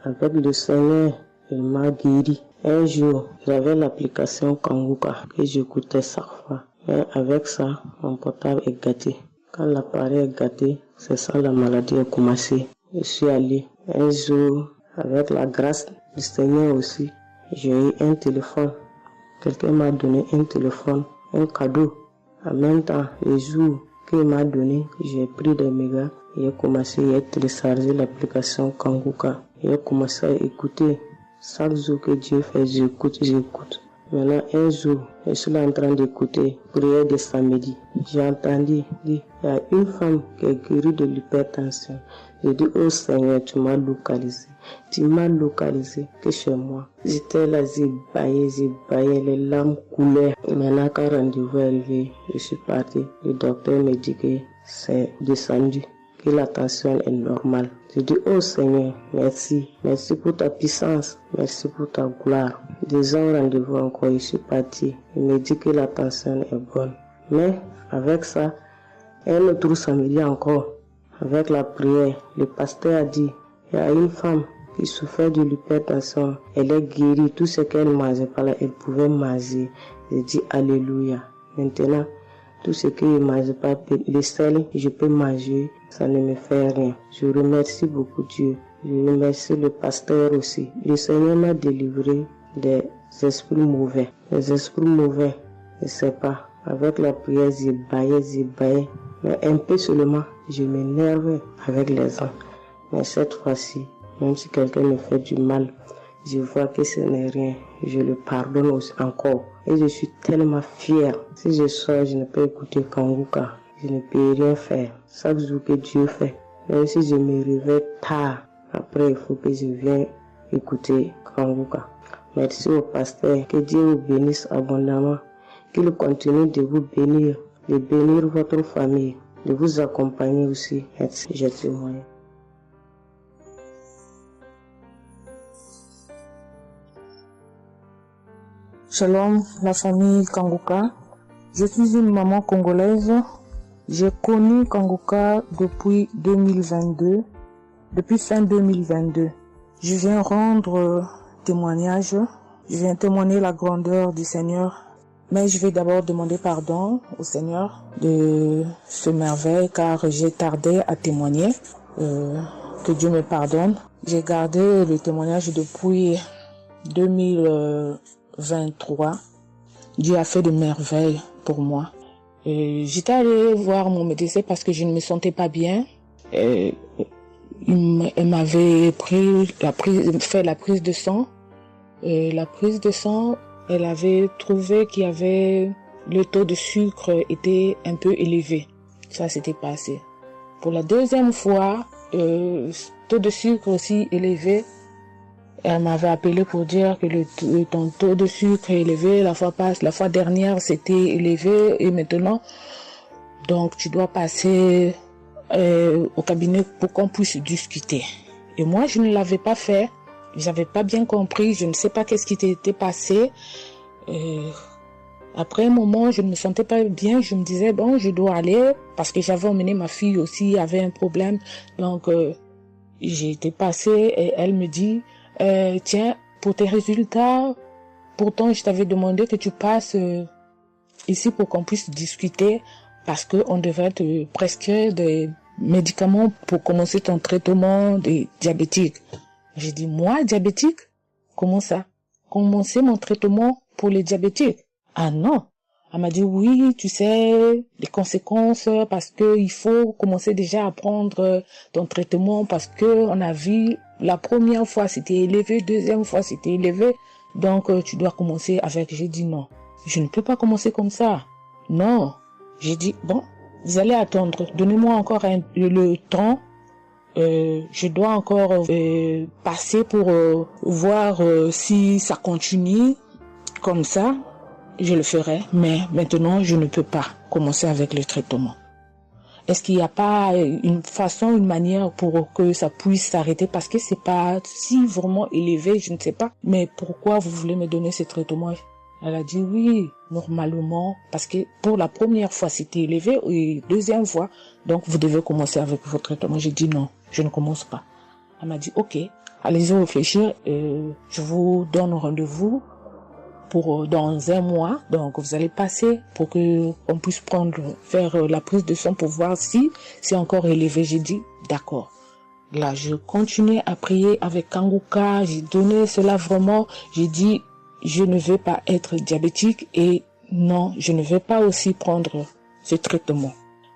avec le Seigneur, il m'a guéri. Un jour, j'avais l'application Kangoka que j'écoutais chaque fois. Mais avec ça, mon portable est gâté. Quand l'appareil est gâté, c'est ça la maladie a commencé. Je suis allé un jour, avec la grâce du Seigneur aussi, j'ai eu un téléphone. Quelqu'un m'a donné un téléphone, un cadeau. En même temps, le jour qu'il m'a donné, j'ai pris des mégas et j'ai commencé à télécharger l'application Kangoka. J'ai commencé à écouter. Chaque jour que Dieu fait, j'écoute. Maintenant, un jour, je suis là en train d'écouter prière de samedi. J'ai entendu dire, il y a une femme qui est guérie de l'hypertension. J'ai dit, oh Seigneur, tu m'as localisé. Tu m'as localisé que chez moi. J'étais là, j'ai baillé, les larmes coulaient. Maintenant, quand le rendez-vous est arrivé, je suis parti. Le docteur me dit que c'est descendu, que la tension est normale. Je dis, oh Seigneur, merci. Merci pour ta puissance. Merci pour ta gloire. Déjà au rendez-vous encore, je suis parti. Il me dit que la tension est bonne. Mais avec ça, un autre samedi encore, avec la prière, le pasteur a dit, il y a une femme qui souffrait de l'hypertension. Elle est guérie. Tout ce qu'elle mangeait pas là, elle pouvait manger. Je dis, alléluia. Maintenant, tout ce que je ne mange pas, le sel, je peux manger, ça ne me fait rien. Je remercie beaucoup Dieu. Je remercie le pasteur aussi. Le Seigneur m'a délivré des esprits mauvais. Les esprits mauvais, je ne sais pas. Avec la prière, j'ébaillais. Mais un peu seulement, je m'énervais avec les gens. Mais cette fois-ci, même si quelqu'un me fait du mal, je vois que ce n'est rien. Je le pardonne aussi encore. Et je suis tellement fière. Si je sors, je ne peux écouter Kanguka. Je ne peux rien faire. Chaque jour que Dieu fait. Même si je me réveille tard, après il faut que je vienne écouter Kanguka. Merci au pasteur. Que Dieu vous bénisse abondamment. Qu'il continue de vous bénir, de bénir votre famille, de vous accompagner aussi. Merci, je témoigne. Shalom, la famille Kanguka. Je suis une maman congolaise. J'ai connu Kanguka depuis 2022, depuis fin 2022. Je viens rendre témoignage, je viens témoigner la grandeur du Seigneur. Mais je vais d'abord demander pardon au Seigneur de ce merveille car j'ai tardé à témoigner. Que Dieu me pardonne. J'ai gardé le témoignage depuis 2023. Dieu a fait de merveilles pour moi. J'étais allée voir mon médecin parce que je ne me sentais pas bien. Elle m'avait fait la prise de sang. La prise de sang, elle avait trouvé qu'il y avait le taux de sucre était un peu élevé. Ça s'était passé. Pour la deuxième fois, taux de sucre aussi élevé. Elle m'avait appelé pour dire que ton taux de sucre est élevé. La fois dernière, c'était élevé et maintenant, donc tu dois passer au cabinet pour qu'on puisse discuter. Et moi, je ne l'avais pas fait. J'avais pas bien compris. Je ne sais pas qu'est-ce qui était passé. Après un moment, je ne me sentais pas bien. Je me disais, bon, je dois aller parce que j'avais emmené ma fille aussi, avait un problème. Donc, j'ai été passée et elle me dit, tiens, pour tes résultats, pourtant je t'avais demandé que tu passes ici pour qu'on puisse discuter parce qu'on devrait te prescrire des médicaments pour commencer ton traitement des diabétiques. J'ai dit, moi, diabétique? Comment ça? Commencer mon traitement pour les diabétiques? Ah non. Elle m'a dit, oui, tu sais, les conséquences, parce que il faut commencer déjà à prendre ton traitement parce que on a vu la première fois c'était élevé, deuxième fois c'était élevé, donc tu dois commencer avec. J'ai dit non, je ne peux pas commencer comme ça. Non. J'ai dit, bon, vous allez attendre, donnez-moi encore le temps. Je dois encore passer pour voir si ça continue comme ça. Je le ferai, mais maintenant je ne peux pas commencer avec le traitement. Est-ce qu'il n'y a pas une façon, une manière pour que ça puisse s'arrêter parce que c'est pas si vraiment élevé, je ne sais pas. Mais pourquoi vous voulez me donner ce traitement? Elle a dit oui, normalement, parce que pour la première fois c'était élevé et deuxième fois, donc vous devez commencer avec votre traitement. J'ai dit non, je ne commence pas. Elle m'a dit ok, allez-y réfléchir, je vous donne rendez-vous pour dans un mois, donc vous allez passer pour que on puisse faire la prise de sang pour voir si c'est encore élevé. J'ai dit d'accord. Là, je continuais à prier avec Kanguka, j'ai donné cela vraiment, j'ai dit je ne veux pas être diabétique et non, je ne veux pas aussi prendre ce traitement.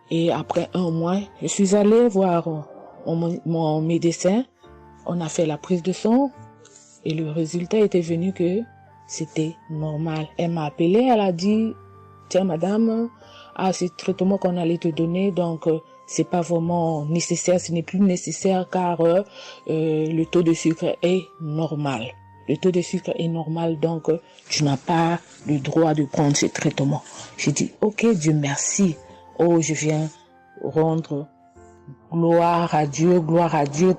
Et après un mois, je suis allée voir mon médecin, on a fait la prise de sang et le résultat était venu que c'était normal. Elle m'a appelé, elle a dit, tiens madame, ce traitement qu'on allait te donner, donc c'est pas vraiment nécessaire, ce n'est plus nécessaire car le taux de sucre est normal. Le taux de sucre est normal, donc tu n'as pas le droit de prendre ce traitement. J'ai dit, ok, Dieu merci. Oh, je viens rendre gloire à Dieu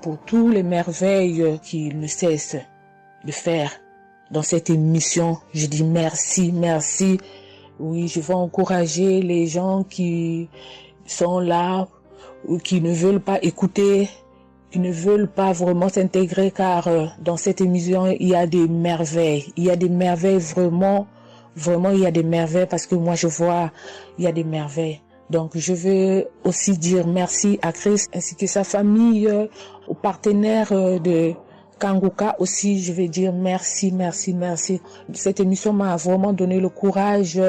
pour tous les merveilles qu'il ne cesse de faire. Dans cette émission, je dis merci, merci. Oui, je vais encourager les gens qui sont là ou qui ne veulent pas écouter, qui ne veulent pas vraiment s'intégrer car dans cette émission, il y a des merveilles. Il y a des merveilles vraiment, il y a des merveilles parce que moi je vois, il y a des merveilles. Donc, je veux aussi dire merci à Christ ainsi que sa famille, aux partenaires de Kanguka aussi. Je vais dire merci. Cette émission m'a vraiment donné le courage,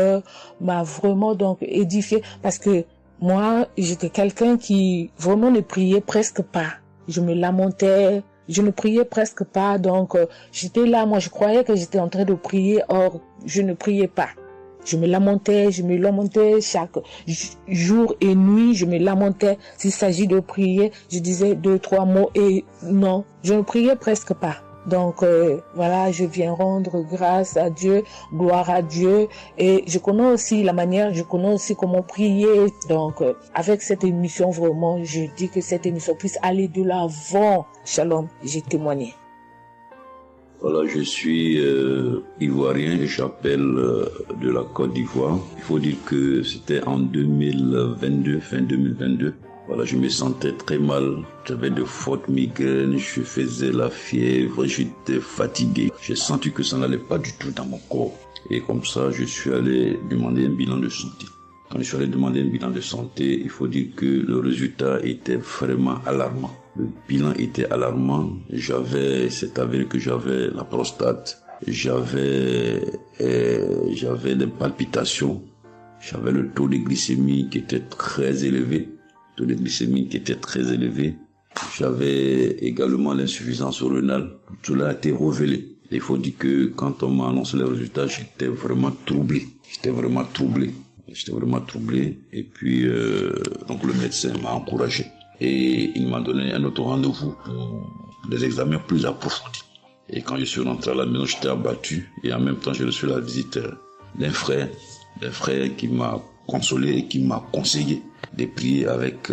m'a vraiment donc édifié parce que moi, j'étais quelqu'un qui vraiment ne priait presque pas. Je me lamentais, je ne priais presque pas. Donc, j'étais là, moi, je croyais que j'étais en train de prier, or, je ne priais pas. Je me lamentais chaque jour et nuit, je me lamentais. S'il s'agit de prier, je disais 2-3 mots et non, je ne priais presque pas. Donc voilà, je viens rendre grâce à Dieu, gloire à Dieu. Et je connais aussi comment prier. Donc avec cette émission, vraiment, je dis que cette émission puisse aller de l'avant. Shalom, j'ai témoigné. Voilà, je suis ivoirien et j'appelle de la Côte d'Ivoire. Il faut dire que c'était en 2022, fin 2022. Voilà, je me sentais très mal. J'avais de fortes migraines, je faisais la fièvre, j'étais fatigué. J'ai senti que ça n'allait pas du tout dans mon corps. Et comme ça, je suis allé demander un bilan de santé. Quand je suis allé demander un bilan de santé, il faut dire que le résultat était vraiment alarmant. Le bilan était alarmant. C'est avéré que j'avais la prostate. J'avais des palpitations. J'avais le taux de glycémie qui était très élevé. J'avais également l'insuffisance rénale. Tout cela a été révélé. Il faut dire que quand on m'a annoncé les résultats, j'étais vraiment troublé. Et puis, donc le médecin m'a encouragé. Et il m'a donné un autre rendez-vous pour des examens plus approfondis. Et quand je suis rentré à la maison, j'étais abattu. Et en même temps, j'ai reçu la visite d'un frère qui m'a consolé et qui m'a conseillé de prier avec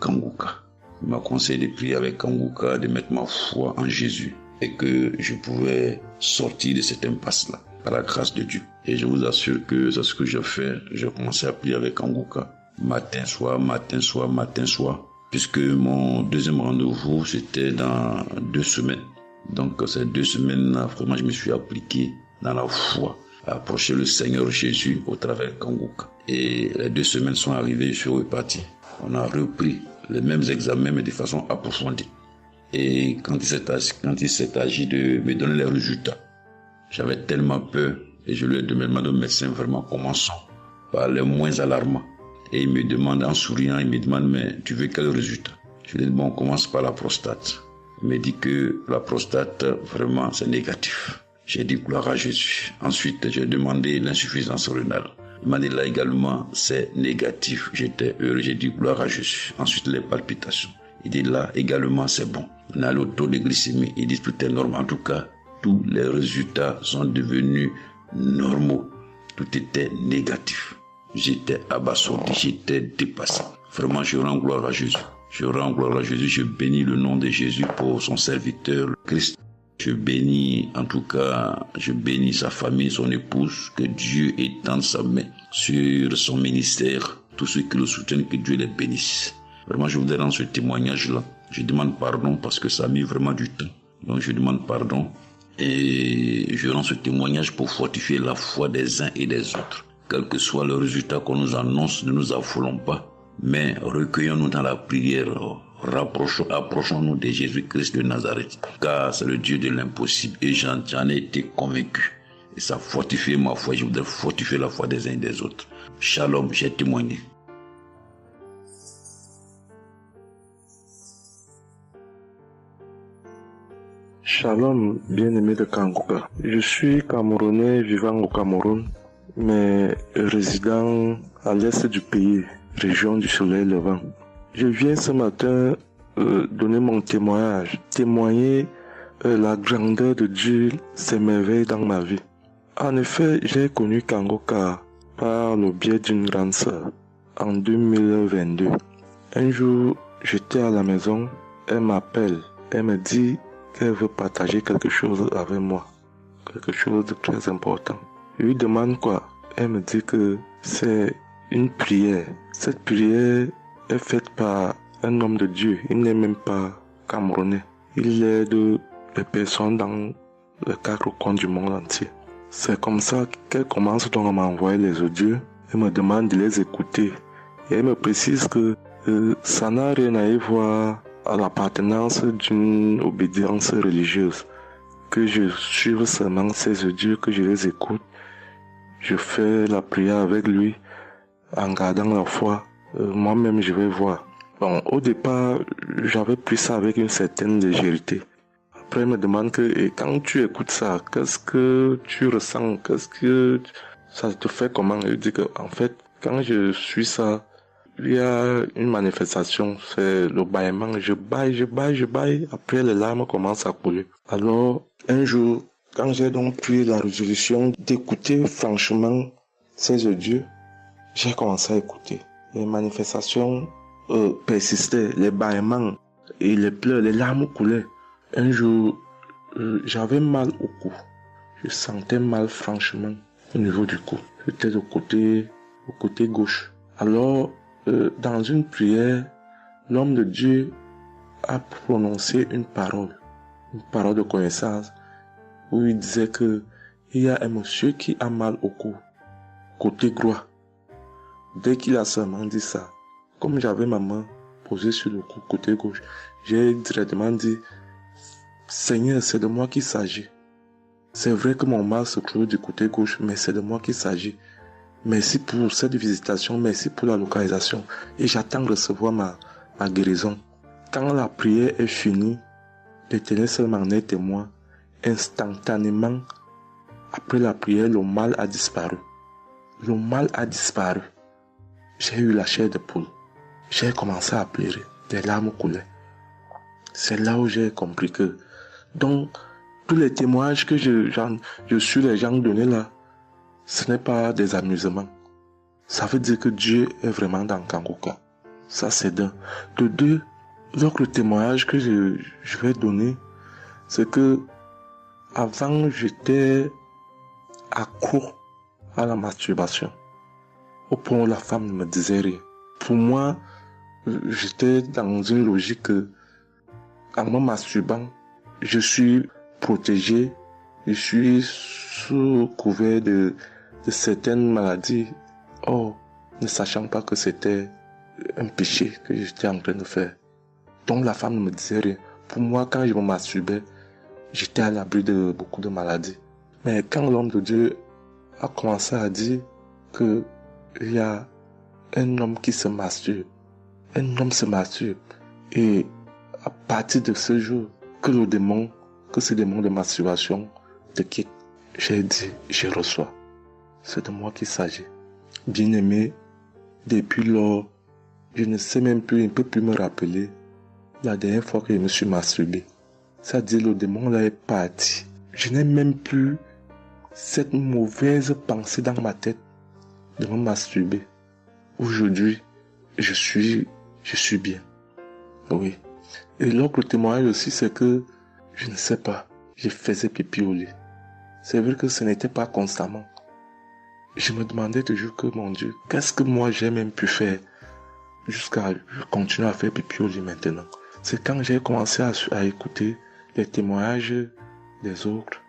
Kanguka. Il m'a conseillé de prier avec Kanguka, de mettre ma foi en Jésus et que je pouvais sortir de cette impasse-là par la grâce de Dieu. Et je vous assure que c'est ce que j'ai fait. J'ai commencé à prier avec Kanguka matin, soir. Puisque mon deuxième rendez-vous, c'était dans 2 semaines. Donc, ces 2 semaines-là, vraiment, je me suis appliqué dans la foi à approcher le Seigneur Jésus au travers de Kanguka. Et les 2 semaines sont arrivées, je suis reparti. On a repris les mêmes examens, mais de façon approfondie. Et quand il s'est agi de me donner les résultats, j'avais tellement peur. Et je lui ai demandé au médecin, vraiment, commençons par les moins alarmants. Et il me demande en souriant, mais tu veux quel résultat? Je lui ai dit, bon, on commence par la prostate. Il me dit que la prostate, vraiment, c'est négatif. J'ai dit gloire à Jésus. Ensuite, j'ai demandé l'insuffisance rénale. Il m'a dit là également, c'est négatif. J'étais heureux, j'ai dit gloire à Jésus. Ensuite, les palpitations. Il dit là également, c'est bon. On a le taux de glycémie. Il dit tout est normal. En tout cas, tous les résultats sont devenus normaux. Tout était négatif. J'étais abasourdi, j'étais dépassé. Vraiment, je rends gloire à Jésus. Je bénis le nom de Jésus pour son serviteur, le Christ. Je bénis sa famille, son épouse, que Dieu étende sa main sur son ministère. Tous ceux qui le soutiennent, que Dieu les bénisse. Vraiment, je voudrais rendre ce témoignage-là. Je demande pardon parce que ça a mis vraiment du temps. Donc, je demande pardon et je rends ce témoignage pour fortifier la foi des uns et des autres. Quel que soit le résultat qu'on nous annonce, ne nous affolons pas, mais recueillons-nous dans la prière, approchons-nous de Jésus-Christ de Nazareth, car c'est le Dieu de l'impossible et j'en ai été convaincu. Et ça fortifie ma foi, je voudrais fortifier la foi des uns et des autres. Shalom, j'ai témoigné. Shalom, bien-aimé de Kanguka. Je suis Camerounais vivant au Cameroun, mais résident à l'est du pays, région du soleil levant. Je viens ce matin donner mon témoigner la grandeur de Dieu, ses merveilles dans ma vie. En effet, j'ai connu Kanguka par le biais d'une grande sœur en 2022. Un jour, j'étais à la maison, elle m'appelle, elle me dit qu'elle veut partager quelque chose avec moi, quelque chose de très important. Je lui demande quoi? Elle me dit que c'est une prière. Cette prière est faite par un homme de Dieu. Il n'est même pas camerounais. Il aide les personnes dans les 4 coins du monde entier. C'est comme ça qu'elle commence donc à m'envoyer les audios. Elle me demande de les écouter Et elle me précise que ça n'a rien à y voir à l'appartenance d'une obédience religieuse. Que je suive seulement ses dieux, que je les écoute. Je fais la prière avec lui en gardant la foi. Moi-même, je vais voir. Bon, au départ, j'avais pris ça avec une certaine légèreté. Après, elle me demande que, et quand tu écoutes ça, qu'est-ce que tu ressens? Qu'est-ce que ça te fait comment? Je dis que, en fait, quand je suis ça, il y a une manifestation, c'est le bâillement. Je baille. Après, les larmes commencent à couler. Alors, un jour, quand j'ai donc pris la résolution d'écouter franchement ces dieux, j'ai commencé à écouter. Les manifestations persistaient, les bâillements et les pleurs, les larmes coulaient. Un jour, j'avais mal au cou. Je sentais mal franchement au niveau du cou. J'étais au côté gauche. Alors, dans une prière, l'homme de Dieu a prononcé une parole de connaissance, où il disait que il y a un monsieur qui a mal au cou, côté droit. Dès qu'il a seulement dit ça, comme j'avais ma main posée sur le cou, côté gauche, j'ai directement dit, Seigneur, c'est de moi qu'il s'agit. C'est vrai que mon mal se trouve du côté gauche, mais c'est de moi qu'il s'agit. Merci pour cette visitation, merci pour la localisation. Et j'attends de recevoir ma guérison. Quand la prière est finie, l'Éternel seul m'en est témoin. Instantanément, après la prière, le mal a disparu. Le mal a disparu. J'ai eu la chair de poule. J'ai commencé à pleurer. Des larmes coulaient. C'est là où j'ai compris que, donc, tous les témoignages que je suis les gens donnés là, ce n'est pas des amusements. Ça veut dire que Dieu est vraiment dans Kangoka. Ça, c'est d'un. De deux, l'autre témoignage que je vais donner, c'est que avant, j'étais accro à la masturbation. Au point où la femme ne me disait rien. Pour moi, j'étais dans une logique que, en me masturbant, je suis protégé, je suis sous couvert de certaines maladies. Oh, ne sachant pas que c'était un péché que j'étais en train de faire. Donc la femme ne me disait rien. Pour moi, quand je me masturbais, j'étais à l'abri de beaucoup de maladies. Mais quand l'homme de Dieu a commencé à dire que il y a un homme qui se masturbe, un homme se masturbe, et à partir de ce jour, que ce démon de masturbation te quitte, j'ai dit, je reçois. C'est de moi qu'il s'agit. Bien-aimé, depuis lors, je ne sais même plus, je ne peux plus me rappeler la dernière fois que je me suis masturbé. C'est-à-dire, le démon là est parti. Je n'ai même plus cette mauvaise pensée dans ma tête de me masturber. Aujourd'hui, je suis bien. Oui. Et l'autre témoignage aussi, c'est que, je ne sais pas, je faisais pipi au lit. C'est vrai que ce n'était pas constamment. Je me demandais toujours que, mon Dieu, qu'est-ce que moi j'ai même pu faire jusqu'à continuer à faire pipi au lit maintenant. C'est quand j'ai commencé à écouter les témoignages des autres,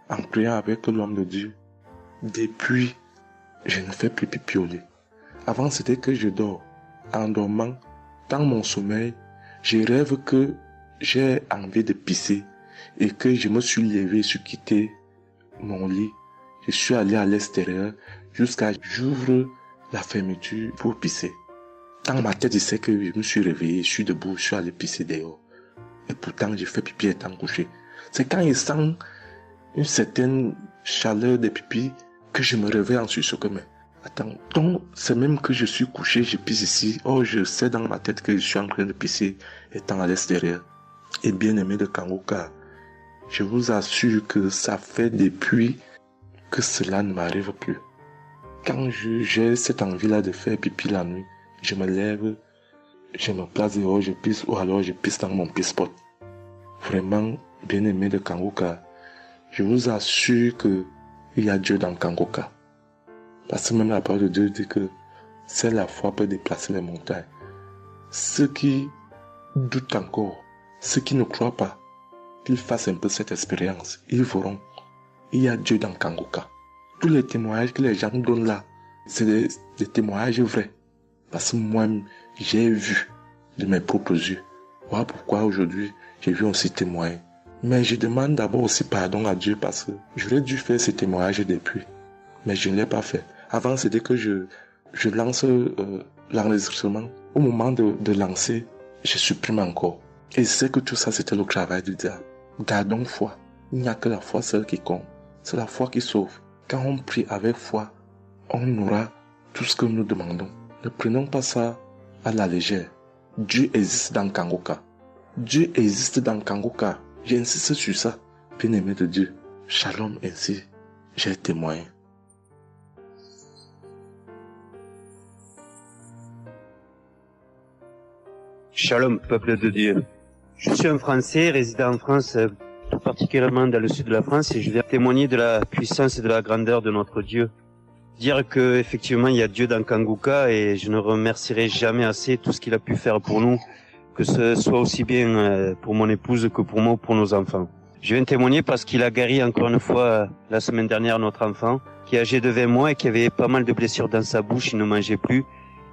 en priant avec l'homme de Dieu. Depuis, je ne fais plus pipi au lit. Avant, c'était que je dors. En dormant, dans mon sommeil, je rêve que j'ai envie de pisser et que je me suis levé, je suis quitté mon lit. Je suis allé à l'extérieur jusqu'à j'ouvre la fermeture pour pisser. Dans ma tête, je sais que je me suis réveillé, je suis debout, je suis allé pisser dehors. Et pourtant, j'ai fait pipi étant couché. C'est quand je sens une certaine chaleur de pipi que je me réveille en sursaut que mais attends, donc c'est même que je suis couché, je pisse ici. Oh, je sais dans ma tête que je suis en train de pisser étant à l'extérieur. Et bien aimé de Kangoka, je vous assure que ça fait depuis que cela ne m'arrive plus. Quand j'ai cette envie-là de faire pipi la nuit, je me lève, je me place dehors, je pisse, ou alors je pisse dans mon pisse-pot. Vraiment, bien aimé de Kangoka, je vous assure que il y a Dieu dans Kangoka. Parce que même la parole de Dieu dit que c'est la foi peut déplacer les montagnes. Ceux qui doutent encore, ceux qui ne croient pas, qu'ils fassent un peu cette expérience, ils verront. Il y a Dieu dans Kangoka. Tous les témoignages que les gens donnent là, c'est des témoignages vrais. Parce que moi, j'ai vu de mes propres yeux. Voilà pourquoi aujourd'hui, j'ai vu aussi témoigner. Mais je demande d'abord aussi pardon à Dieu parce que j'aurais dû faire ce témoignage depuis. Mais je ne l'ai pas fait. Avant, c'était que je lance l'enregistrement. Au moment de lancer, je supprime encore. Et je sais que tout ça, c'était le travail du diable. Gardons foi. Il n'y a que la foi seule qui compte. C'est la foi qui sauve. Quand on prie avec foi, on aura tout ce que nous demandons. Ne prenons pas ça à la légère. Dieu existe dans Kangoka. Dieu existe dans Kangoka. J'insiste sur ça. Bien-aimé de Dieu. Shalom ainsi. J'ai témoigné. Shalom, peuple de Dieu. Je suis un Français résidant en France, tout particulièrement dans le sud de la France, et je viens témoigner de la puissance et de la grandeur de notre Dieu. Dire que effectivement il y a Dieu dans Kangoka, et je ne remercierai jamais assez tout ce qu'il a pu faire pour nous, que ce soit aussi bien pour mon épouse que pour moi ou pour nos enfants. Je viens témoigner parce qu'il a guéri encore une fois la semaine dernière notre enfant, qui est âgé de 20 mois et qui avait pas mal de blessures dans sa bouche, il ne mangeait plus.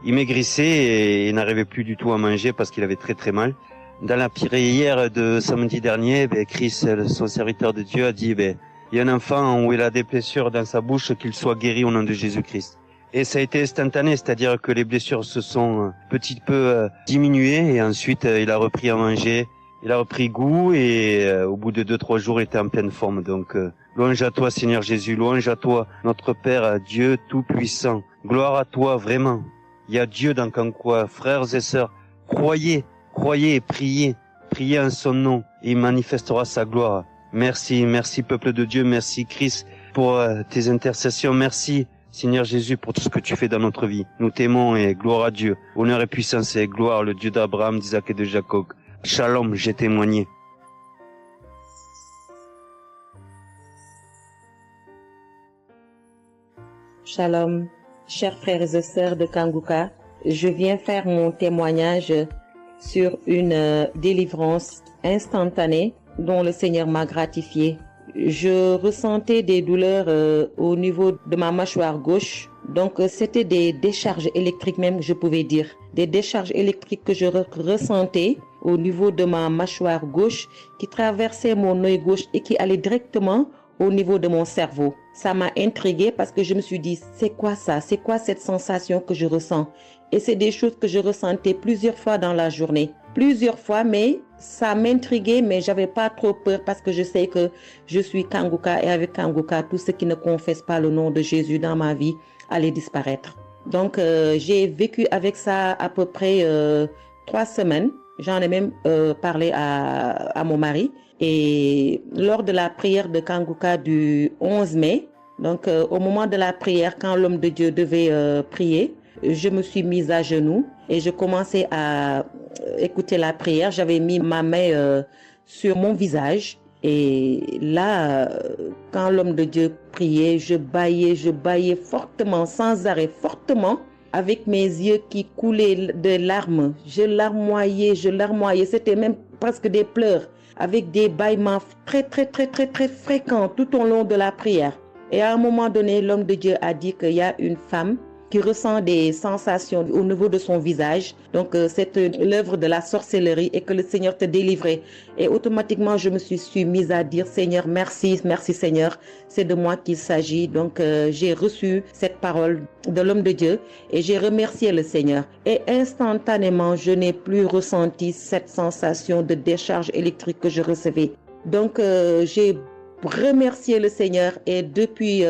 Il maigrissait et il n'arrivait plus du tout à manger parce qu'il avait très très mal. Dans la prière de samedi dernier, Chris, son serviteur de Dieu, a dit, il y a un enfant où il a des blessures dans sa bouche, qu'il soit guéri au nom de Jésus-Christ. Et ça a été instantané, c'est-à-dire que les blessures se sont petit peu diminuées et ensuite il a repris à manger, il a repris goût et au bout de 2-3 jours il était en pleine forme. Donc louange à toi Seigneur Jésus, louange à toi notre Père, Dieu Tout-Puissant. Gloire à toi vraiment. Il y a Dieu dans Kangoka, frères et sœurs, croyez et priez en son nom et il manifestera sa gloire. Merci peuple de Dieu, merci Christ pour tes intercessions, merci Seigneur Jésus pour tout ce que tu fais dans notre vie. Nous t'aimons et gloire à Dieu, honneur et puissance et gloire, le Dieu d'Abraham, d'Isaac et de Jacob. Shalom, j'ai témoigné. Shalom, chers frères et sœurs de Kangoka, je viens faire mon témoignage sur une délivrance instantanée dont le Seigneur m'a gratifié. Je ressentais des douleurs au niveau de ma mâchoire gauche, donc c'était des décharges électriques même, je pouvais dire. Des décharges électriques que je ressentais au niveau de ma mâchoire gauche qui traversaient mon œil gauche et qui allaient directement au niveau de mon cerveau. Ça m'a intriguée parce que je me suis dit, c'est quoi ça? C'est quoi cette sensation que je ressens? Et c'est des choses que je ressentais plusieurs fois dans la journée. Plusieurs fois, mais ça m'intriguait, mais j'avais pas trop peur parce que je sais que je suis Kangoka et avec Kangoka, tout ce qui ne confesse pas le nom de Jésus dans ma vie allait disparaître. Donc, j'ai vécu avec ça à peu près 3 semaines. J'en ai même parlé à mon mari. Et lors de la prière de Kangoka du 11 mai, donc au moment de la prière, quand l'homme de Dieu devait prier, je me suis mise à genoux et je commençais à écouter la prière. J'avais mis ma main sur mon visage et là, quand l'homme de Dieu priait, je bâillais fortement, sans arrêt, fortement, avec mes yeux qui coulaient de larmes. Je larmoyais. C'était même presque des pleurs, avec des bâillements très fréquents tout au long de la prière. Et à un moment donné, l'homme de Dieu a dit qu'il y a une femme qui ressent des sensations au niveau de son visage. Donc, c'est l'œuvre de la sorcellerie et que le Seigneur te délivrait. Et automatiquement, je me suis mise à dire, Seigneur, merci Seigneur, c'est de moi qu'il s'agit. Donc, j'ai reçu cette parole de l'homme de Dieu et j'ai remercié le Seigneur. Et instantanément, je n'ai plus ressenti cette sensation de décharge électrique que je recevais. Donc, j'ai remercié le Seigneur et depuis...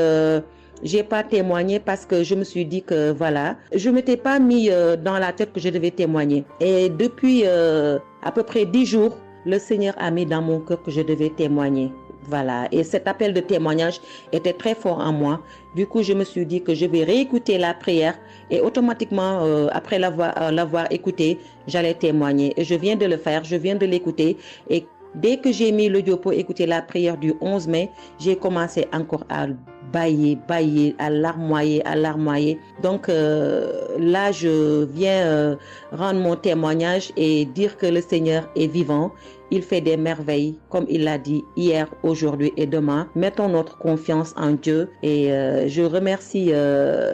j'ai pas témoigné parce que je me suis dit que voilà, je m'étais pas mis dans la tête que je devais témoigner. Et depuis à peu près 10 jours, le Seigneur a mis dans mon cœur que je devais témoigner. Voilà. Et cet appel de témoignage était très fort en moi. Du coup, je me suis dit que je vais réécouter la prière et automatiquement, après l'avoir écouté, j'allais témoigner. Et je viens de le faire, je viens de l'écouter et dès que j'ai mis l'audio pour écouter la prière du 11 mai, j'ai commencé encore à bâiller, à larmoyer. Donc là, je viens rendre mon témoignage et dire que le Seigneur est vivant. Il fait des merveilles, comme il l'a dit hier, aujourd'hui et demain. Mettons notre confiance en Dieu et je remercie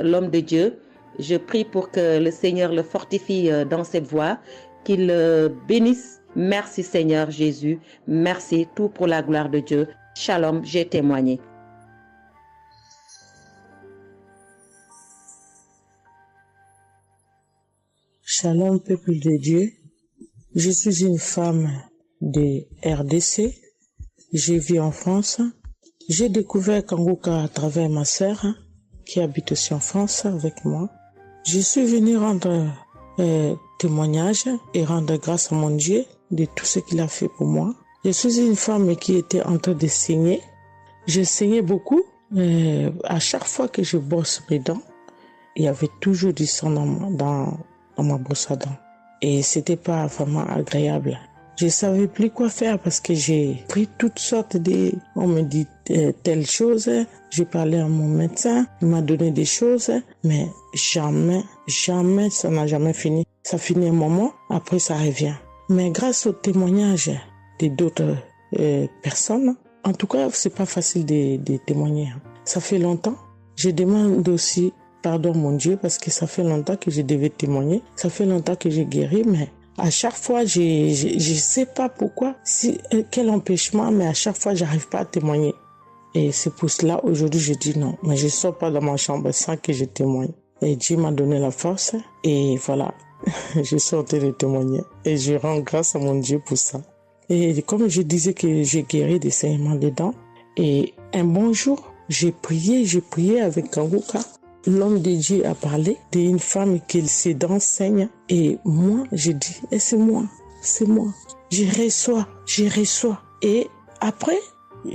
l'homme de Dieu Je prie pour que le Seigneur le fortifie dans cette voie, qu'il le bénisse. Merci Seigneur Jésus. Merci, tout pour la gloire de Dieu. Shalom, j'ai témoigné. Shalom, peuple de Dieu. Je suis une femme de RDC. Je vis en France. J'ai découvert Kanguka à travers ma sœur qui habite aussi en France avec moi. Je suis venue rendre témoignage et rendre grâce à mon Dieu de tout ce qu'il a fait pour moi. Je suis une femme qui était en train de saigner. Je saignais beaucoup. À chaque fois que je brosse mes dents, il y avait toujours du sang dans ma brosse à dents. Et c'était pas vraiment agréable. Je savais plus quoi faire parce que j'ai pris toutes sortes de... On me dit telle chose. J'ai parlé à mon médecin. Il m'a donné des choses. Mais jamais, ça n'a jamais fini. Ça finit un moment, après ça revient. Mais grâce au témoignage de d'autres personnes, en tout cas, c'est pas facile de témoigner. Ça fait longtemps. Je demande aussi pardon, mon Dieu, parce que ça fait longtemps que je devais témoigner. Ça fait longtemps que j'ai guéri, mais à chaque fois, je sais pas pourquoi, quel empêchement, mais à chaque fois, j'arrive pas à témoigner. Et c'est pour cela, aujourd'hui, je dis non. Mais je sors pas dans ma chambre sans que je témoigne. Et Dieu m'a donné la force. Et voilà, je suis en train de témoigner. Et je rends grâce à mon Dieu pour ça. Et comme je disais que j'ai guéri des saignements des dents. Et un bon jour, j'ai prié avec Kanguka. L'homme de Dieu a parlé d'une femme qui ses dents saignent. Et moi, j'ai dit, c'est moi. Je reçois. Et après,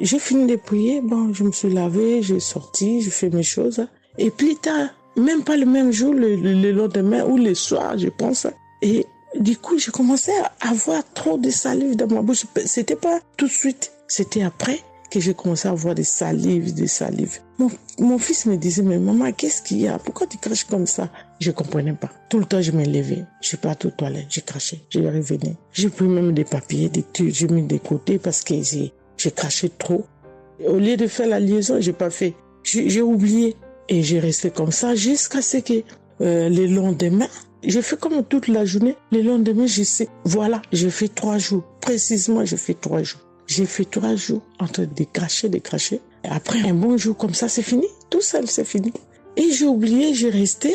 j'ai fini de prier. Bon, je me suis lavé, j'ai sorti, j'ai fait mes choses. Et plus tard, même pas le même jour, le lendemain ou le soir, je pense. Et du coup, j'ai commencé à avoir trop de salive dans ma bouche. C'était pas tout de suite, c'était après que j'ai commencé à avoir des salives. Mon fils me disait, mais maman, qu'est-ce qu'il y a? Pourquoi tu craches comme ça? Je comprenais pas. Tout le temps, je me levais. Je suis parti aux toilettes, j'ai craché, je revenais. J'ai pris même des papiers, des trucs, j'ai mis de côté parce que j'ai craché trop. Au lieu de faire la liaison, j'ai pas fait. J'ai oublié. Et j'ai resté comme ça jusqu'à ce que le lendemain, j'ai fait comme toute la journée. Le lendemain, je sais, voilà, j'ai fait 3 jours. Précisément, j'ai fait 3 jours. J'ai fait 3 jours en train de cracher. Et après, un bon jour comme ça, c'est fini. Tout seul, c'est fini. Et j'ai oublié, j'ai resté.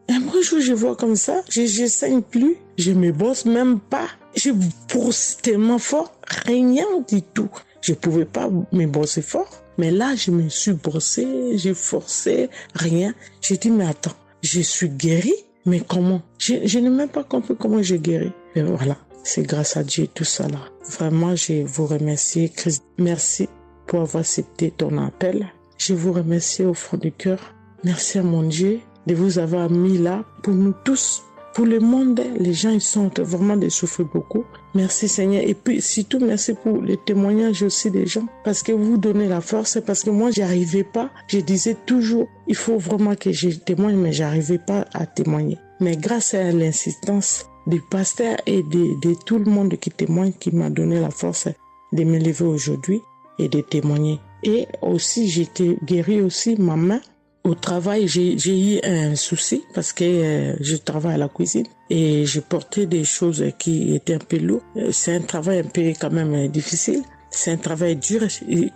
Un bon jour, je vois comme ça, je saigne plus. Je me brosse même pas. Je brosse tellement fort, rien du tout. Je pouvais pas me brosser fort. Mais là, je me suis brossé, j'ai forcé, rien. J'ai dit, mais attends, je suis guérie, mais comment? Je n'ai même pas compris comment j'ai guéri. Et voilà, c'est grâce à Dieu tout ça là. Vraiment, je vous remercie, Christ. Merci pour avoir accepté ton appel. Je vous remercie au fond du cœur. Merci à mon Dieu de vous avoir mis là pour nous tous. Pour le monde, les gens, ils sont vraiment de souffrir beaucoup. Merci Seigneur. Et puis, surtout, merci pour les témoignages aussi des gens. Parce que vous donnez la force. Parce que moi, j'arrivais pas. Je disais toujours, il faut vraiment que je témoigne, mais j'arrivais pas à témoigner. Mais grâce à l'insistance du pasteur et de tout le monde qui témoigne, qui m'a donné la force de me lever aujourd'hui et de témoigner. Et aussi, j'étais guérie aussi, ma main. Au travail, j'ai eu un souci parce que je travaille à la cuisine et je portais des choses qui étaient un peu lourdes. C'est un travail un peu quand même difficile. C'est un travail dur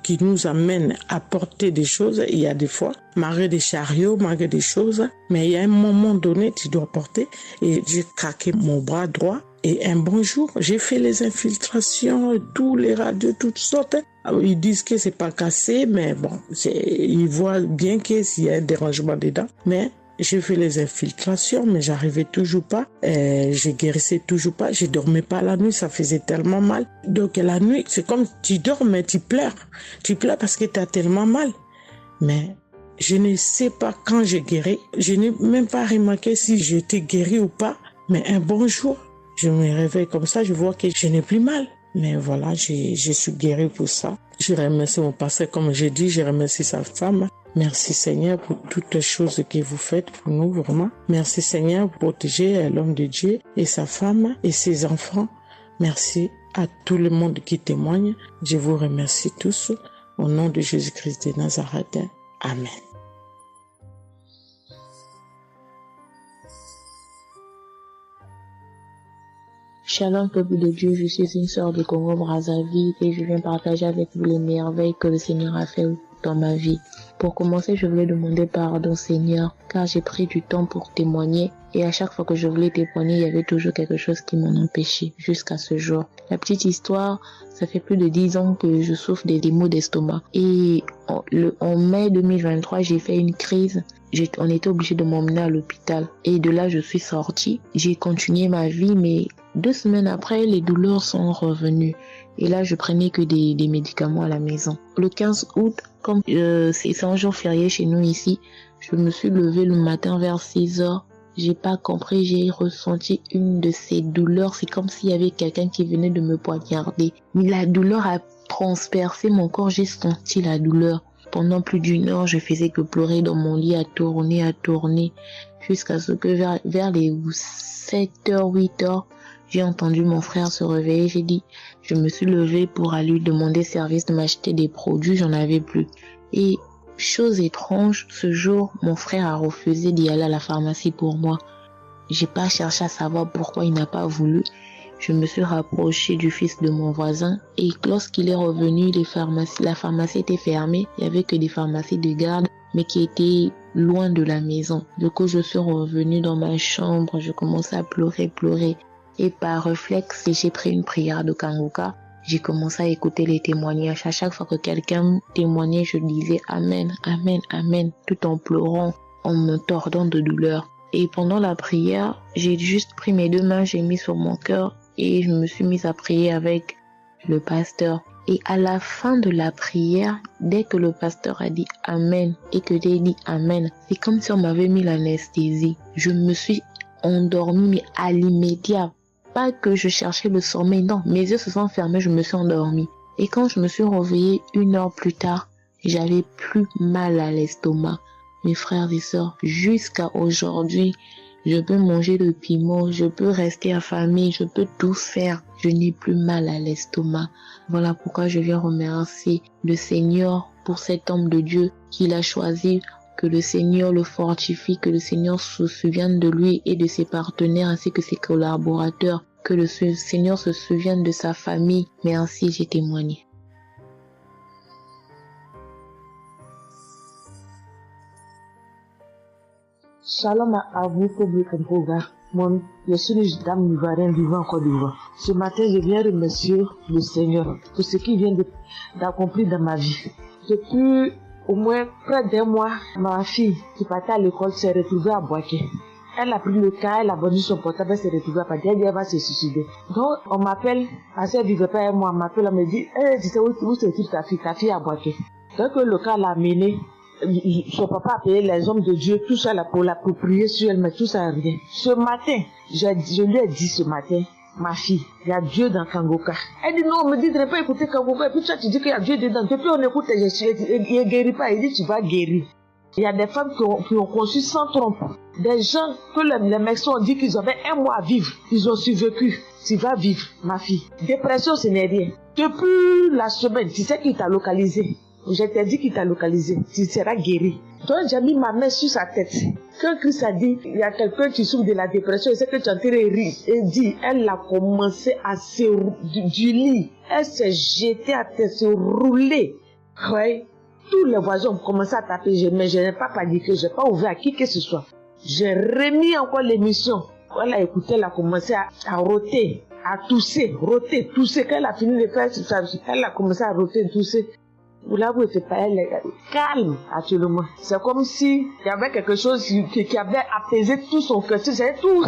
qui nous amène à porter des choses. Il y a des fois, malgré des chariots, malgré des choses, mais il y a un moment donné, tu dois porter. Et j'ai craqué mon bras droit. Et un bon jour, j'ai fait les infiltrations, tous les radios, toutes sortes. Ils disent que c'est pas cassé, mais bon, ils voient bien qu'il y a un dérangement dedans. Mais j'ai fait les infiltrations, mais j'arrivais toujours pas. Je guérissais toujours pas. Je dormais pas la nuit, ça faisait tellement mal. Donc la nuit, c'est comme tu dors, mais tu pleures. Tu pleures parce que tu as tellement mal. Mais je ne sais pas quand j'ai guéri. Je n'ai même pas remarqué si j'étais guéri ou pas. Mais un bon jour, je me réveille comme ça, je vois que je n'ai plus mal. Mais voilà, je suis guérie pour ça. Je remercie mon pasteur, comme j'ai dit, je remercie sa femme. Merci Seigneur pour toutes les choses que vous faites pour nous, vraiment. Merci Seigneur pour protéger l'homme de Dieu et sa femme et ses enfants. Merci à tout le monde qui témoigne. Je vous remercie tous. Au nom de Jésus-Christ de Nazareth. Amen. Shalom, peuple de Dieu, je suis une sœur de Congo-Brazzaville et je viens partager avec vous les merveilles que le Seigneur a fait dans ma vie. Pour commencer, je voulais demander pardon, Seigneur, car j'ai pris du temps pour témoigner et à chaque fois que je voulais témoigner, il y avait toujours quelque chose qui m'en empêchait jusqu'à ce jour. La petite histoire, ça fait plus de 10 ans que je souffre des maux d'estomac et en mai 2023, j'ai fait une crise. On était obligé de m'emmener à l'hôpital et de là, je suis sortie. J'ai continué ma vie, mais 2 semaines après, les douleurs sont revenues. Et là, je prenais que des médicaments à la maison. Le 15 août, comme c'est un jour férié chez nous ici, je me suis levée le matin vers 6 heures. J'ai pas compris, j'ai ressenti une de ces douleurs. C'est comme s'il y avait quelqu'un qui venait de me poignarder. Mais la douleur a transpercé mon corps, j'ai senti la douleur. Pendant plus d'1 heure, je faisais que pleurer dans mon lit, à tourner, jusqu'à ce que vers les 7h, 8h, j'ai entendu mon frère se réveiller. Je me suis levée pour aller lui demander service de m'acheter des produits, j'en avais plus. Et chose étrange, ce jour, mon frère a refusé d'y aller à la pharmacie pour moi. J'ai pas cherché à savoir pourquoi il n'a pas voulu. Je me suis rapprochée du fils de mon voisin et lorsqu'il est revenu, la pharmacie était fermée. Il y avait que des pharmacies de garde, mais qui étaient loin de la maison. Du coup, je suis revenue dans ma chambre, je commençais à pleurer. Et par réflexe, j'ai pris une prière de Kanguka. J'ai commencé à écouter les témoignages. À chaque fois que quelqu'un témoignait, je disais Amen, Amen, Amen, tout en pleurant, en me tordant de douleur. Et pendant la prière, j'ai juste pris mes 2 mains, j'ai mis sur mon cœur et je me suis mise à prier avec le pasteur. Et à la fin de la prière, dès que le pasteur a dit Amen et que j'ai dit Amen, c'est comme si on m'avait mis l'anesthésie. Je me suis endormie, mais à l'immédiat. Pas que je cherchais le sommeil, non, mes yeux se sont fermés, je me suis endormie. Et quand je me suis réveillée 1 heure plus tard, j'avais plus mal à l'estomac. Mes frères et sœurs, jusqu'à aujourd'hui, je peux manger le piment, je peux rester affamée, je peux tout faire. Je n'ai plus mal à l'estomac. Voilà pourquoi je viens remercier le Seigneur pour cet homme de Dieu qu'il a choisi. Que le Seigneur le fortifie, que le Seigneur se souvienne de lui et de ses partenaires ainsi que ses collaborateurs. Que le Seigneur se souvienne de sa famille. Merci, j'ai témoigné. Shalom à vous, public en programme. Moi, je suis une dame ivoirienne vivant en Côte d'Ivoire. Ce matin, je viens remercier le Seigneur pour ce qu'il vient d'accomplir dans ma vie. Depuis au moins près d'1 mois, ma fille qui partait à l'école s'est retrouvée à Boaké. Elle a pris le cas, elle a vendu son portable, elle s'est retrouvée à Paris, elle va se suicider. Donc, on m'appelle, parce qu'elle vivait pas avec moi, on m'appelle, on me dit, tu sais où se trouve ta fille à Boaké. Donc, le cas l'a amené, son papa a payé les hommes de Dieu, tout ça là pour prier sur elle, mais tout ça rien. Ce matin, je lui ai dit ce matin, ma fille, il y a Dieu dans Kanguka. Elle dit non, on me dit de ne pas écouter Kanguka. Et puis toi, tu dis qu'il y a Dieu dedans. Depuis on écoute, il ne guérit pas. Il dit tu vas guérir. Il y a des femmes qui ont conçu sans trompe. Des gens que les médecins ont dit qu'ils avaient 1 mois à vivre. Ils ont survécu. Tu vas vivre, ma fille. Dépression, ce n'est rien. Depuis la semaine, tu sais qui t'a localisé. Je t'ai dit qu'il t'a localisé. Tu seras guéri. Donc j'ai mis ma main sur sa tête. Quand Christ a dit, il y a quelqu'un qui souffre de la dépression, et c'est que tu es en train de rire. Et dit, elle a commencé à se du lit. Elle s'est jetée à terre, se rouler. Ouais. Tous les voisins ont commencé à taper, mais je n'ai pas paniqué, je n'ai pas ouvert à qui que ce soit. J'ai remis encore l'émission. Quand elle a écouté, elle a commencé à roter, à tousser. Quand elle a fini de faire ça, elle a commencé à roter, tousser. Vous l'avez fait pas, elle est calme actuellement. C'est comme si il y avait quelque chose qui avait apaisé tout son cœur. C'est tout.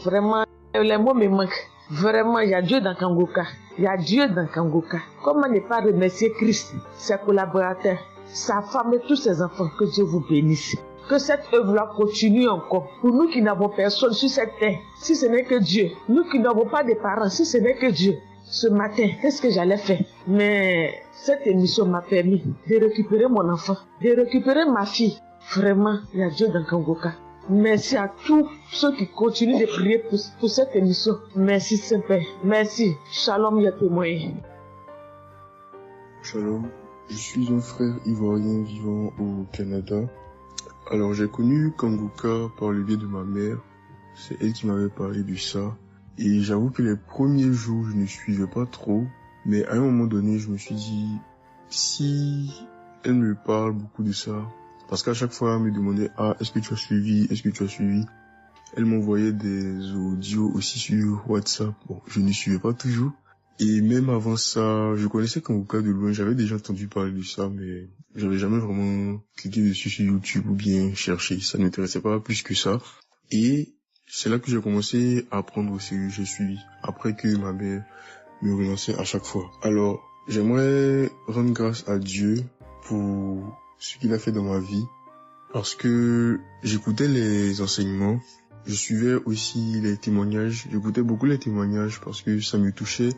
Vraiment, les mots me manquent. Vraiment, il y a Dieu dans Kanguka. Il y a Dieu dans Kanguka. Comment ne pas remercier Christ, ses collaborateurs, sa femme et tous ses enfants. Que Dieu vous bénisse. Que cette œuvre-là continue encore. Pour nous qui n'avons personne sur cette terre, si ce n'est que Dieu. Nous qui n'avons pas de parents, si ce n'est que Dieu. Ce matin, qu'est-ce que j'allais faire? Mais cette émission m'a permis de récupérer mon enfant, de récupérer ma fille. Vraiment, il y a Dieu dans Kanguka. Merci à tous ceux qui continuent de prier pour cette émission. Merci Saint-Père. Merci. Shalom, il y a témoigné. Shalom, je suis un frère ivoirien vivant au Canada. Alors j'ai connu Kanguka par le biais de ma mère. C'est elle qui m'avait parlé de ça. Et j'avoue que les premiers jours, je ne suivais pas trop. Mais à un moment donné, je me suis dit, si elle me parle beaucoup de ça, parce qu'à chaque fois, elle me demandait, est-ce que tu as suivi? Est-ce que tu as suivi? Elle m'envoyait des audios aussi sur WhatsApp. Bon, je ne suivais pas toujours. Et même avant ça, je connaissais Kanguka de loin. J'avais déjà entendu parler de ça, mais j'avais jamais vraiment cliqué dessus sur YouTube ou bien cherché. Ça ne m'intéressait pas plus que ça. Et c'est là que j'ai commencé à apprendre au sérieux. J'ai suivi. Après que ma mère me relançait à chaque fois. Alors, j'aimerais rendre grâce à Dieu pour ce qu'il a fait dans ma vie. Parce que j'écoutais les enseignements. Je suivais aussi les témoignages. J'écoutais beaucoup les témoignages parce que ça me touchait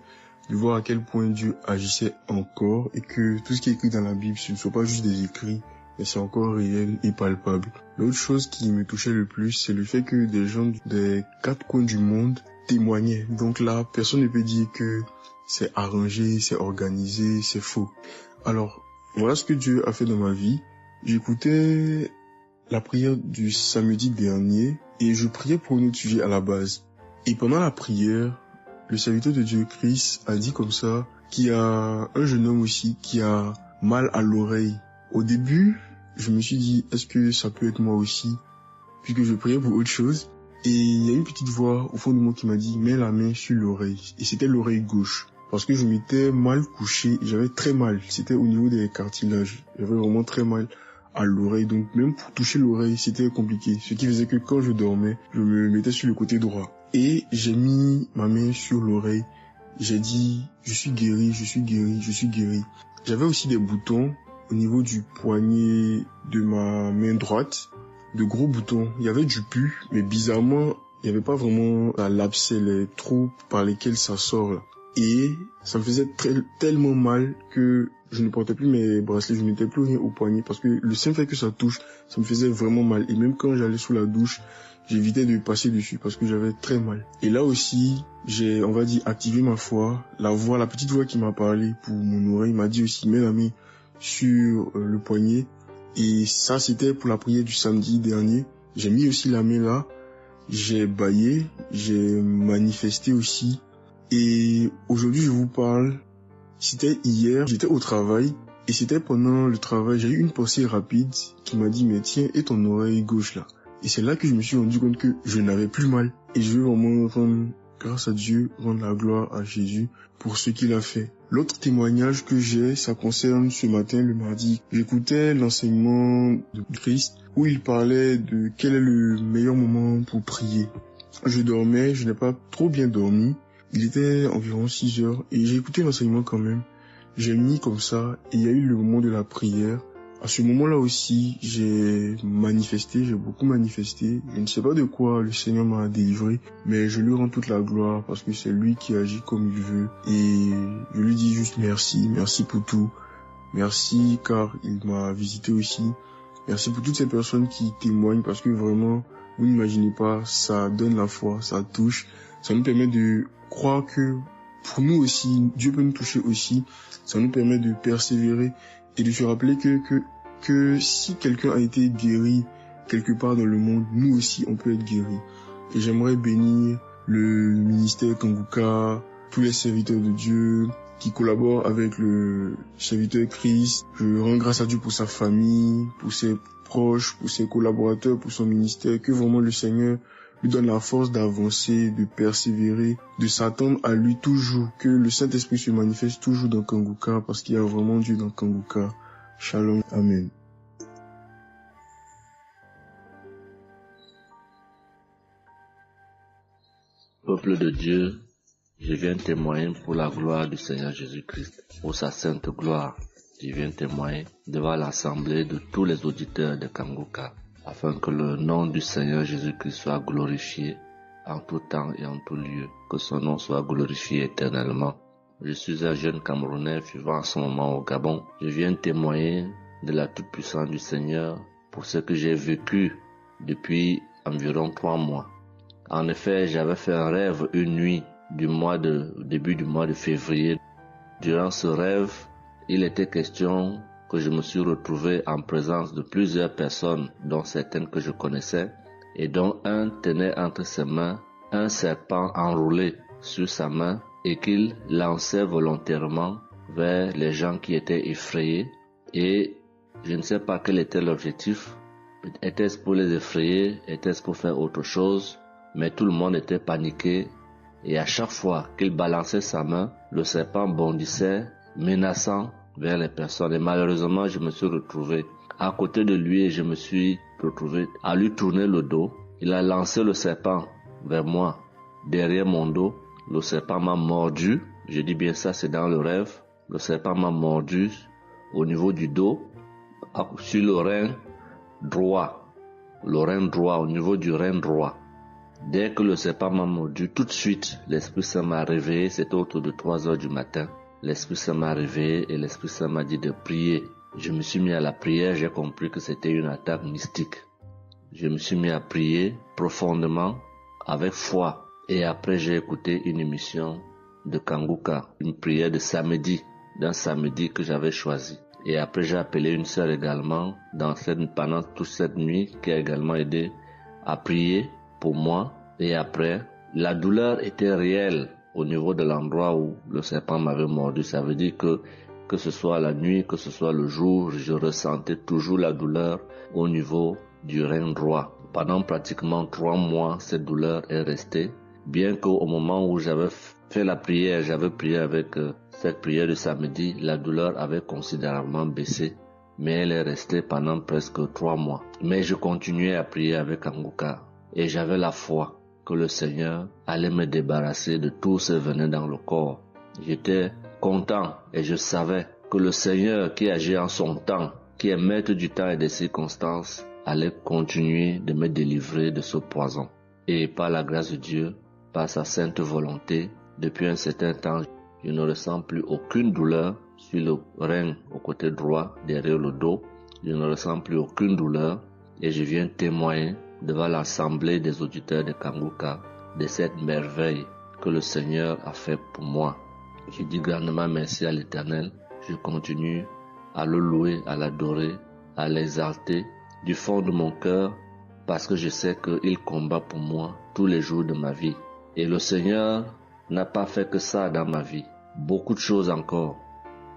de voir à quel point Dieu agissait encore et que tout ce qui est écrit dans la Bible, ce ne sont pas juste des écrits, mais c'est encore réel et palpable. L'autre chose qui me touchait le plus, c'est le fait que des gens des 4 coins du monde témoignaient. Donc là, personne ne peut dire que c'est arrangé, c'est organisé, c'est faux. Alors, voilà ce que Dieu a fait dans ma vie. J'écoutais la prière du samedi dernier et je priais pour un autre sujet à la base. Et pendant la prière, le serviteur de Dieu, Chris, a dit comme ça qu'il y a un jeune homme aussi qui a mal à l'oreille. Au début, je me suis dit, est-ce que ça peut être moi aussi? Puisque je priais pour autre chose. Et il y a une petite voix au fond de moi qui m'a dit, mets la main sur l'oreille. Et c'était l'oreille gauche. Parce que je m'étais mal couché, j'avais très mal. C'était au niveau des cartilages. J'avais vraiment très mal à l'oreille. Donc même pour toucher l'oreille, c'était compliqué. Ce qui faisait que quand je dormais, je me mettais sur le côté droit. Et j'ai mis ma main sur l'oreille. J'ai dit, je suis guéri, je suis guéri, je suis guéri. J'avais aussi des boutons au niveau du poignet de ma main droite. De gros boutons. Il y avait du pus, mais bizarrement, il n'y avait pas vraiment l'abcès, les trous par lesquels ça sort là. Et ça me faisait tellement mal que je ne portais plus mes bracelets, je ne mettais plus rien au poignet parce que le simple fait que ça touche, ça me faisait vraiment mal. Et même quand j'allais sous la douche, j'évitais de passer dessus parce que j'avais très mal. Et là aussi, j'ai, on va dire, activé ma foi. La petite voix qui m'a parlé pour mon oreille m'a dit aussi, mets la main sur le poignet. Et ça, c'était pour la prière du samedi dernier. J'ai mis aussi la main là. J'ai baillé, j'ai manifesté aussi. Et aujourd'hui, je vous parle. C'était hier, j'étais au travail. Et c'était pendant le travail, j'ai eu une pensée rapide qui m'a dit, mais tiens, et ton oreille gauche là? Et c'est là que je me suis rendu compte que je n'avais plus mal. Et je veux vraiment rendre grâce à Dieu, rendre la gloire à Jésus pour ce qu'il a fait. L'autre témoignage que j'ai, ça concerne ce matin, le mardi. J'écoutais l'enseignement de Christ où il parlait de quel est le meilleur moment pour prier. Je dormais, je n'ai pas trop bien dormi. Il était environ 6 heures et j'ai écouté l'enseignement quand même. J'ai mis comme ça et il y a eu le moment de la prière. À ce moment-là aussi, j'ai beaucoup manifesté. Je ne sais pas de quoi le Seigneur m'a délivré, mais je lui rends toute la gloire parce que c'est lui qui agit comme il veut. Et je lui dis juste merci pour tout. Merci car il m'a visité aussi. Merci pour toutes ces personnes qui témoignent parce que vraiment, vous n'imaginez pas, ça donne la foi, ça touche. Ça nous permet de croire que pour nous aussi, Dieu peut nous toucher aussi. Ça nous permet de persévérer et de se rappeler que si quelqu'un a été guéri quelque part dans le monde, nous aussi on peut être guéri. Et j'aimerais bénir le ministère Kanguka, tous les serviteurs de Dieu qui collaborent avec le serviteur Christ. Je rends grâce à Dieu pour sa famille, pour ses proches, pour ses collaborateurs, pour son ministère, que vraiment le Seigneur lui donne la force d'avancer, de persévérer, de s'attendre à lui toujours, que le Saint-Esprit se manifeste toujours dans Kanguka parce qu'il y a vraiment Dieu dans Kanguka. Shalom, Amen. Peuple de Dieu, je viens témoigner pour la gloire du Seigneur Jésus-Christ, pour sa sainte gloire. Je viens témoigner devant l'assemblée de tous les auditeurs de Kanguka, afin que le nom du Seigneur Jésus-Christ soit glorifié en tout temps et en tout lieu, que son nom soit glorifié éternellement. Je suis un jeune Camerounais vivant en ce moment au Gabon. Je viens témoigner de la toute-puissance du Seigneur pour ce que j'ai vécu depuis environ 3 mois. En effet, j'avais fait un rêve une nuit début du mois de février. Durant ce rêve, il était question que je me suis retrouvé en présence de plusieurs personnes, dont certaines que je connaissais, et dont un tenait entre ses mains un serpent enroulé sur sa main et qu'il lançait volontairement vers les gens qui étaient effrayés. Et je ne sais pas quel était l'objectif. Était-ce pour les effrayer? Était-ce pour faire autre chose? Mais tout le monde était paniqué. Et à chaque fois qu'il balançait sa main, le serpent bondissait, menaçant vers les personnes. Et malheureusement, je me suis retrouvé à côté de lui et je me suis retrouvé à lui tourner le dos. Il a lancé le serpent vers moi, derrière mon dos. Le serpent m'a mordu. Je dis bien ça, c'est dans le rêve. Le serpent m'a mordu au niveau du dos, sur le rein droit. Le rein droit, au niveau du rein droit. Dès que le serpent m'a mordu, tout de suite, l'Esprit Saint m'a réveillé. C'était autour de 3 heures du matin. L'Esprit Saint m'a réveillé et l'Esprit Saint m'a dit de prier. Je me suis mis à la prière, j'ai compris que c'était une attaque mystique. Je me suis mis à prier profondément, avec foi. Et après, j'ai écouté une émission de Kanguka, une prière de samedi, d'un samedi que j'avais choisi. Et après, j'ai appelé une sœur également pendant toute cette nuit qui a également aidé à prier pour moi. Et après, la douleur était réelle au niveau de l'endroit où le serpent m'avait mordu. Ça veut dire que ce soit la nuit, que ce soit le jour, je ressentais toujours la douleur au niveau du rein droit. Pendant pratiquement 3 mois, cette douleur est restée. Bien qu'au moment où j'avais fait la prière, j'avais prié avec cette prière de samedi, la douleur avait considérablement baissé. Mais elle est restée pendant presque 3 mois. Mais je continuais à prier avec Kanguka. Et j'avais la foi que le Seigneur allait me débarrasser de tout ce venin dans le corps. J'étais content et je savais que le Seigneur qui agit en son temps, qui est maître du temps et des circonstances, allait continuer de me délivrer de ce poison. Et par la grâce de Dieu, par sa sainte volonté, depuis un certain temps, je ne ressens plus aucune douleur sur le rein au côté droit, derrière le dos. Je ne ressens plus aucune douleur et je viens témoigner devant l'assemblée des auditeurs de Kanguka de cette merveille que le Seigneur a fait pour moi. Je dis grandement merci à l'Éternel. Je continue à le louer, à l'adorer, à l'exalter du fond de mon cœur parce que je sais qu'il combat pour moi tous les jours de ma vie. Et le Seigneur n'a pas fait que ça dans ma vie. Beaucoup de choses encore.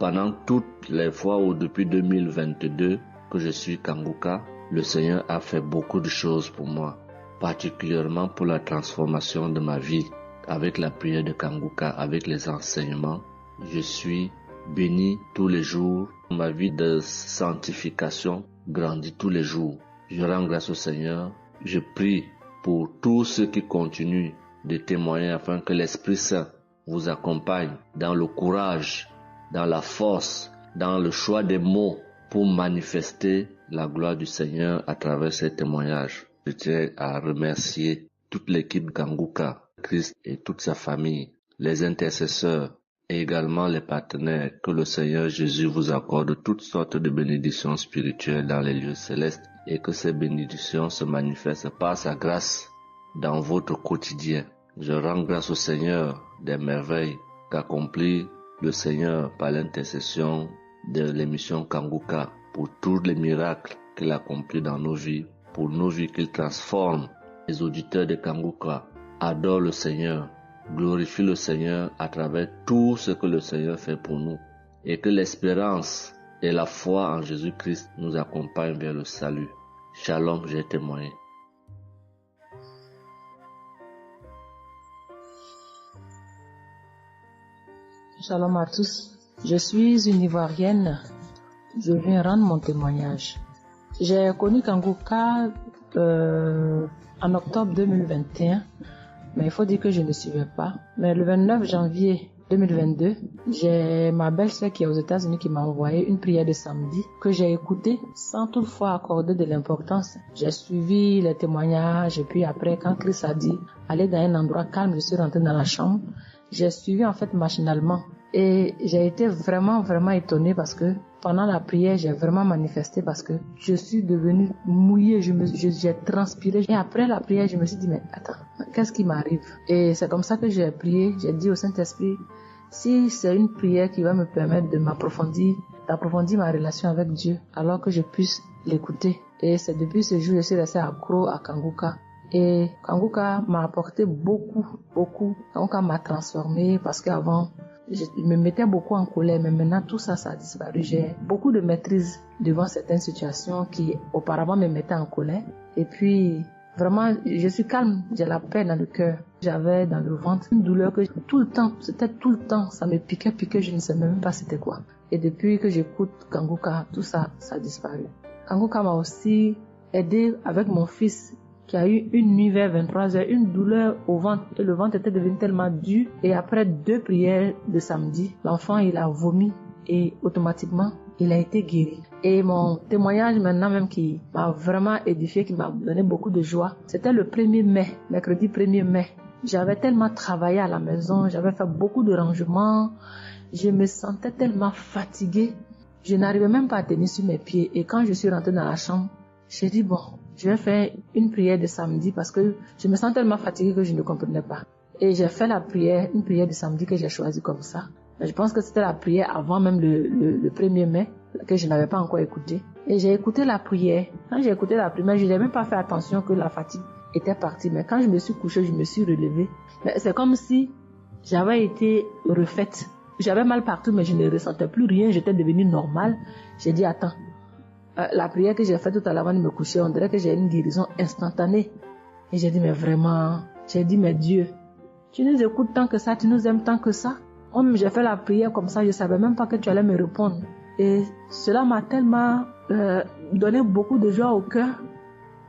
Pendant toutes les fois où depuis 2022 que je suis Kanguka, le Seigneur a fait beaucoup de choses pour moi, particulièrement pour la transformation de ma vie. Avec la prière de Kanguka, avec les enseignements, je suis béni tous les jours. Ma vie de sanctification grandit tous les jours. Je rends grâce au Seigneur. Je prie pour tous ceux qui continuent de témoigner afin que l'Esprit Saint vous accompagne dans le courage, dans la force, dans le choix des mots pour manifester la gloire du Seigneur à travers ces témoignages. Je tiens à remercier toute l'équipe Kanguka, Christ et toute sa famille, les intercesseurs et également les partenaires. Que le Seigneur Jésus vous accorde toutes sortes de bénédictions spirituelles dans les lieux célestes et que ces bénédictions se manifestent par sa grâce dans votre quotidien. Je rends grâce au Seigneur des merveilles qu'accomplit le Seigneur par l'intercession de l'émission Kanguka pour tous les miracles qu'il accomplit dans nos vies, pour nos vies qu'il transforme. Les auditeurs de Kanguka adorent le Seigneur, glorifient le Seigneur à travers tout ce que le Seigneur fait pour nous et que l'espérance et la foi en Jésus-Christ nous accompagnent vers le salut. Shalom, j'ai témoigné. Shalom à tous. Je suis une Ivoirienne. Je viens rendre mon témoignage. J'ai connu Kanguka en octobre 2021, mais il faut dire que je ne suivais pas. Mais le 29 janvier 2022, j'ai ma belle-sœur qui est aux États-Unis qui m'a envoyé une prière de samedi que j'ai écoutée sans toutefois accorder de l'importance. J'ai suivi les témoignages et puis après, quand Christ a dit aller dans un endroit calme, je suis rentrée dans la chambre. J'ai suivi en fait machinalement et j'ai été vraiment étonnée parce que pendant la prière, j'ai vraiment manifesté parce que je suis devenue mouillée, j'ai transpiré. Et après la prière, je me suis dit, mais attends, qu'est-ce qui m'arrive? Et c'est comme ça que j'ai prié, j'ai dit au Saint-Esprit, si c'est une prière qui va me permettre d'approfondir ma relation avec Dieu, alors que je puisse l'écouter. Et c'est depuis ce jour que je suis restée accro à Kanguka. Et Kanguka m'a apporté beaucoup. Kanguka m'a transformée parce qu'avant, je me mettais beaucoup en colère, mais maintenant tout ça a disparu. J'ai beaucoup de maîtrise devant certaines situations qui auparavant me mettaient en colère. Et puis, vraiment, je suis calme, j'ai la paix dans le cœur. J'avais dans le ventre une douleur que tout le temps, ça me piquait, je ne sais même pas c'était quoi. Et depuis que j'écoute Kanguka, tout ça a disparu. Kanguka m'a aussi aidé avec mon fils qui a eu une nuit vers 23h, une douleur au ventre et le ventre était devenu tellement dur. Et après 2 prières de samedi, l'enfant il a vomi et automatiquement il a été guéri. Et mon témoignage maintenant même qui m'a vraiment édifié, qui m'a donné beaucoup de joie, c'était le 1er mai, mercredi 1er mai. J'avais tellement travaillé à la maison, j'avais fait beaucoup de rangements, je me sentais tellement fatiguée, je n'arrivais même pas à tenir sur mes pieds. Et quand je suis rentrée dans la chambre, j'ai dit bon, je vais faire une prière de samedi parce que je me sens tellement fatiguée que je ne comprenais pas. Et j'ai fait la prière, une prière de samedi que j'ai choisie comme ça. Mais je pense que c'était la prière avant même le 1er mai que je n'avais pas encore écouté. Et j'ai écouté la prière. Quand j'ai écouté la prière, je n'ai même pas fait attention que la fatigue était partie. Mais quand je me suis couchée, je me suis relevée. Mais c'est comme si j'avais été refaite. J'avais mal partout, mais je ne ressentais plus rien. J'étais devenue normale. J'ai dit attends. La prière que j'ai faite tout à l'heure avant de me coucher, on dirait que j'ai une guérison instantanée. Et j'ai dit, mais vraiment, mais Dieu, tu nous écoutes tant que ça, tu nous aimes tant que ça. J'ai fait la prière comme ça, je ne savais même pas que tu allais me répondre. Et cela m'a tellement donné beaucoup de joie au cœur.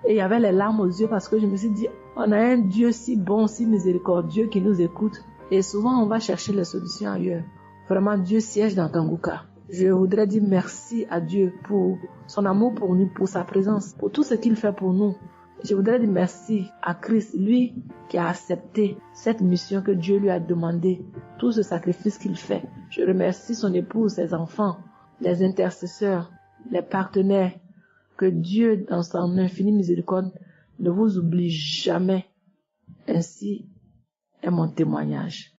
Et il y avait les larmes aux yeux parce que je me suis dit, on a un Dieu si bon, si miséricordieux qui nous écoute. Et souvent, on va chercher les solutions ailleurs. Vraiment, Dieu siège dans Kanguka. Je voudrais dire merci à Dieu pour son amour pour nous, pour sa présence, pour tout ce qu'il fait pour nous. Je voudrais dire merci à Christ, lui qui a accepté cette mission que Dieu lui a demandé, tout ce sacrifice qu'il fait. Je remercie son épouse, ses enfants, les intercesseurs, les partenaires. Que Dieu, dans son infinie miséricorde, ne vous oublie jamais. Ainsi est mon témoignage.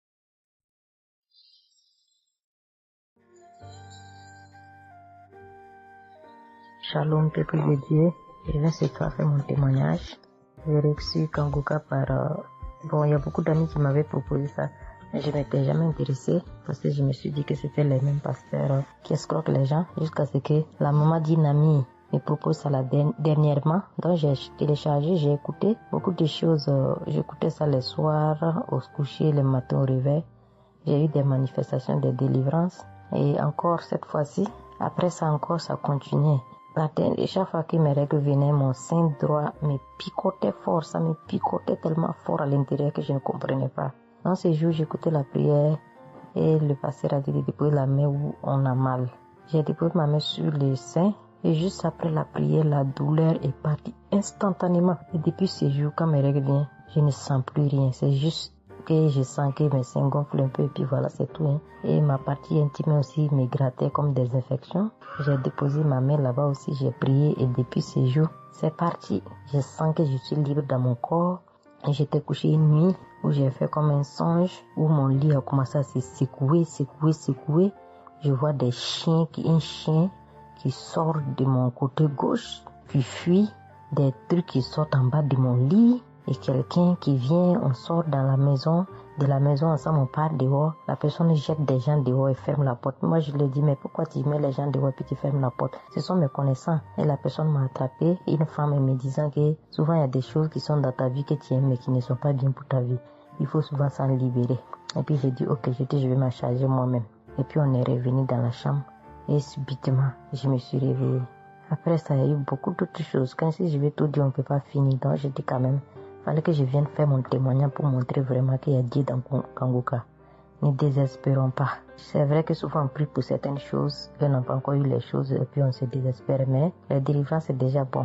Shalom, peuple de Dieu. Je viens ce soir faire mon témoignage. J'ai reçu Kanguka par... il y a beaucoup d'amis qui m'avaient proposé ça. Mais je n'étais jamais intéressée parce que je me suis dit que c'était les mêmes pasteurs qui escroquent les gens jusqu'à ce que la maman d'une amie me propose ça dernièrement. Donc j'ai téléchargé, j'ai écouté beaucoup de choses. J'écoutais ça les soirs, au coucher, le matin au réveil. J'ai eu des manifestations de délivrance. Et encore cette fois-ci, après ça encore, ça continuait. Et chaque fois que mes règles venaient, mon sein droit me picotait fort. Ça me picotait tellement fort à l'intérieur que je ne comprenais pas. Dans ces jours, j'écoutais la prière et le pasteur a dit de déposer la main où on a mal. J'ai déposé ma main sur le sein et juste après la prière, la douleur est partie instantanément. Et depuis ces jours, quand mes règles viennent, je ne sens plus rien. C'est juste que je sens que mes seins gonflent un peu et puis voilà, c'est tout. Et ma partie intime aussi me grattait comme des infections. J'ai déposé ma main là-bas aussi, j'ai prié et depuis ces jours, c'est parti. Je sens que je suis libre dans mon corps. Et j'étais couché une nuit où j'ai fait comme un songe, où mon lit a commencé à se secouer. Je vois un chien qui sort de mon côté gauche, puis fuit, des trucs qui sortent en bas de mon lit. Et quelqu'un qui vient, on sort dans la maison, de la maison ensemble, on part dehors. La personne jette des gens dehors et ferme la porte. Moi, je lui ai dit, mais pourquoi tu mets les gens dehors et puis tu fermes la porte? Ce sont mes connaissants. Et la personne m'a attrapé, une femme, me disant que souvent il y a des choses qui sont dans ta vie que tu aimes mais qui ne sont pas bien pour ta vie. Il faut souvent s'en libérer. Et puis j'ai dit, ok, je vais m'en charger moi-même. Et puis on est revenu dans la chambre et subitement, je me suis réveillée. Après ça, il y a eu beaucoup d'autres choses. Quand si je vais tout dire, on ne peut pas finir. Donc j'ai dit quand même, fallait que je vienne faire mon témoignage pour montrer vraiment qu'il y a Dieu dans Kanguka. Ne désespérons pas. C'est vrai que souvent on prie pour certaines choses, et on n'a pas encore eu les choses, et puis on se désespère, mais la délivrance c'est déjà bon.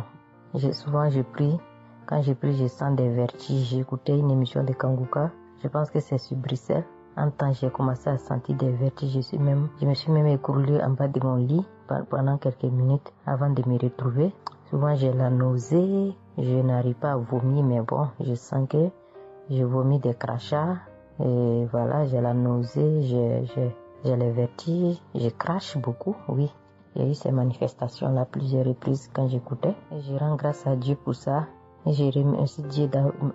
Souvent je prie, quand je prie je sens des vertiges. J'ai écouté une émission de Kanguka, je pense que c'est sur Bruxelles. En temps j'ai commencé à sentir des vertiges, je me suis même écroulée en bas de mon lit pendant quelques minutes avant de me retrouver. Souvent j'ai la nausée, je n'arrive pas à vomir, mais bon, je sens que je vomis des crachats. Et voilà, j'ai la nausée, j'ai les vertiges, je crache beaucoup, oui. Il y a eu ces manifestations-là plusieurs reprises quand j'écoutais. Et je rends grâce à Dieu pour ça. Je remercie Dieu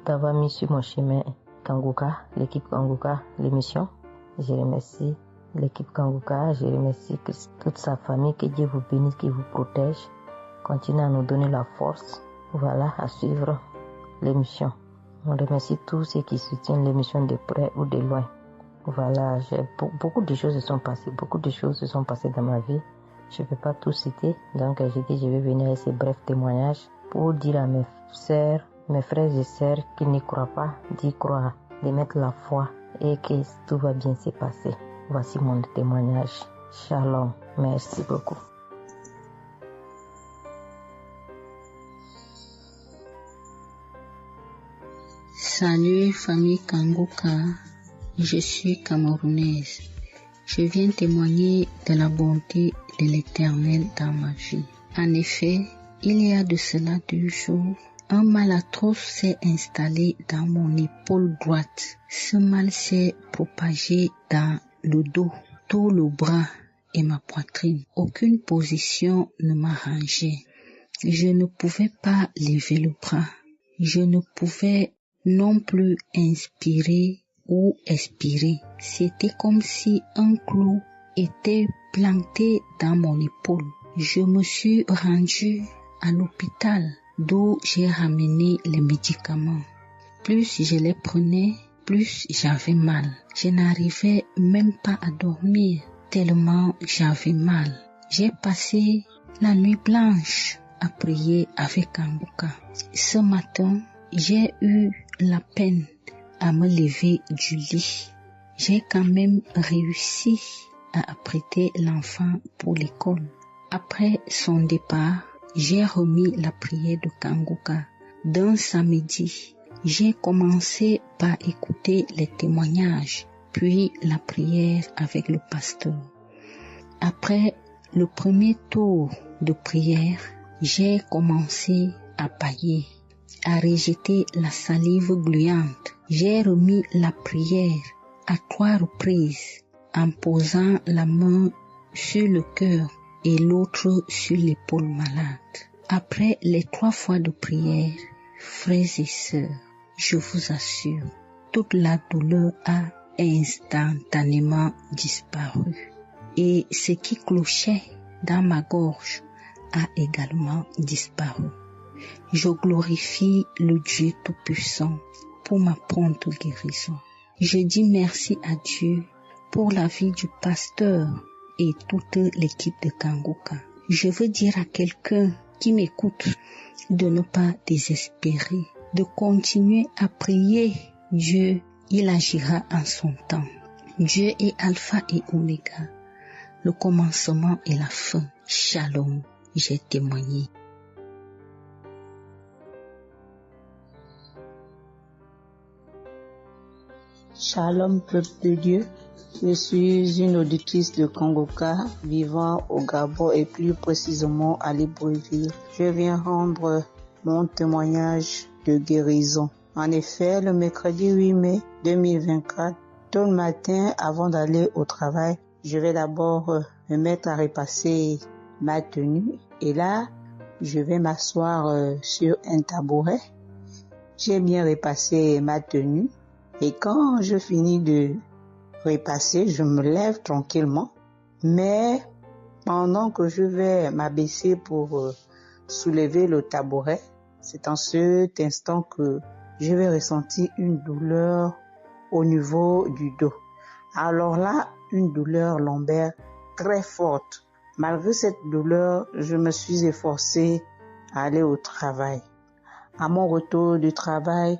d'avoir mis sur mon chemin Kanguka, l'équipe Kanguka, l'émission. Je remercie l'équipe Kanguka, je remercie toute sa famille, que Dieu vous bénisse, qu'il vous protège. Continuez à nous donner la force, voilà, à suivre l'émission. On remercie tous ceux qui soutiennent l'émission de près ou de loin. Voilà, beaucoup de choses se sont passées dans ma vie. Je ne peux pas tout citer, donc j'ai dit je vais venir avec ces brefs témoignages pour dire à mes sœurs, mes frères et sœurs qui n'y croient pas, d'y croire, de mettre la foi et que tout va bien se passer. Voici mon témoignage. Shalom. Merci beaucoup. Salut famille Kanguka, je suis camerounaise. Je viens témoigner de la bonté de l'Éternel dans ma vie. En effet, il y a de cela 2 jours, un mal atroce s'est installé dans mon épaule droite. Ce mal s'est propagé dans le dos, tout le bras et ma poitrine. Aucune position ne m'arrangeait. Je ne pouvais pas lever le bras. Je ne pouvais non plus inspirer ou expirer. C'était comme si un clou était planté dans mon épaule. Je me suis rendue à l'hôpital d'où j'ai ramené les médicaments. Plus je les prenais, plus j'avais mal. Je n'arrivais même pas à dormir tellement j'avais mal. J'ai passé la nuit blanche à prier avec Kanguka. Ce matin, j'ai eu la peine à me lever du lit. J'ai quand même réussi à apprêter l'enfant pour l'école. Après son départ, j'ai remis la prière de Kanguka. D'un samedi, j'ai commencé par écouter les témoignages, puis la prière avec le pasteur. Après le premier tour de prière, j'ai commencé à bâiller, à rejeter la salive gluante. J'ai remis la prière à 3 reprises en posant la main sur le cœur et l'autre sur l'épaule malade. Après les 3 fois de prière, frères et sœurs, je vous assure, toute la douleur a instantanément disparu et ce qui clochait dans ma gorge a également disparu. Je glorifie le Dieu Tout-Puissant pour ma prompte guérison. Je dis merci à Dieu pour la vie du pasteur et toute l'équipe de Kanguka. Je veux dire à quelqu'un qui m'écoute de ne pas désespérer, de continuer à prier. Dieu, il agira en son temps. Dieu est Alpha et Oméga, le commencement et la fin. Shalom, j'ai témoigné. Shalom, peuple de Dieu. Je suis une auditrice de Kanguka vivant au Gabon et plus précisément à Libreville. Je viens rendre mon témoignage de guérison. En effet, le mercredi 8 mai 2024, tôt le matin avant d'aller au travail, je vais d'abord me mettre à repasser ma tenue et là, je vais m'asseoir sur un tabouret. J'ai bien repassé ma tenue et quand je finis de repasser, je me lève tranquillement. Mais pendant que je vais m'abaisser pour soulever le tabouret, c'est en cet instant que je vais ressentir une douleur au niveau du dos. Alors là, une douleur lombaire très forte. Malgré cette douleur, je me suis efforcée à aller au travail. À mon retour du travail,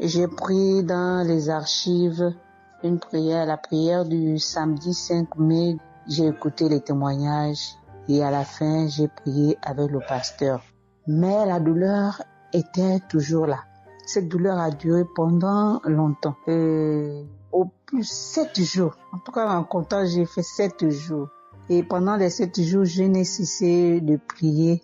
j'ai pris dans les archives une prière, la prière du samedi 5 mai. J'ai écouté les témoignages et à la fin, j'ai prié avec le pasteur. Mais la douleur était toujours là. Cette douleur a duré pendant longtemps. Au plus 7 jours. En tout cas, en comptant, j'ai fait 7 jours. Et pendant les 7 jours, je n'ai cessé de prier,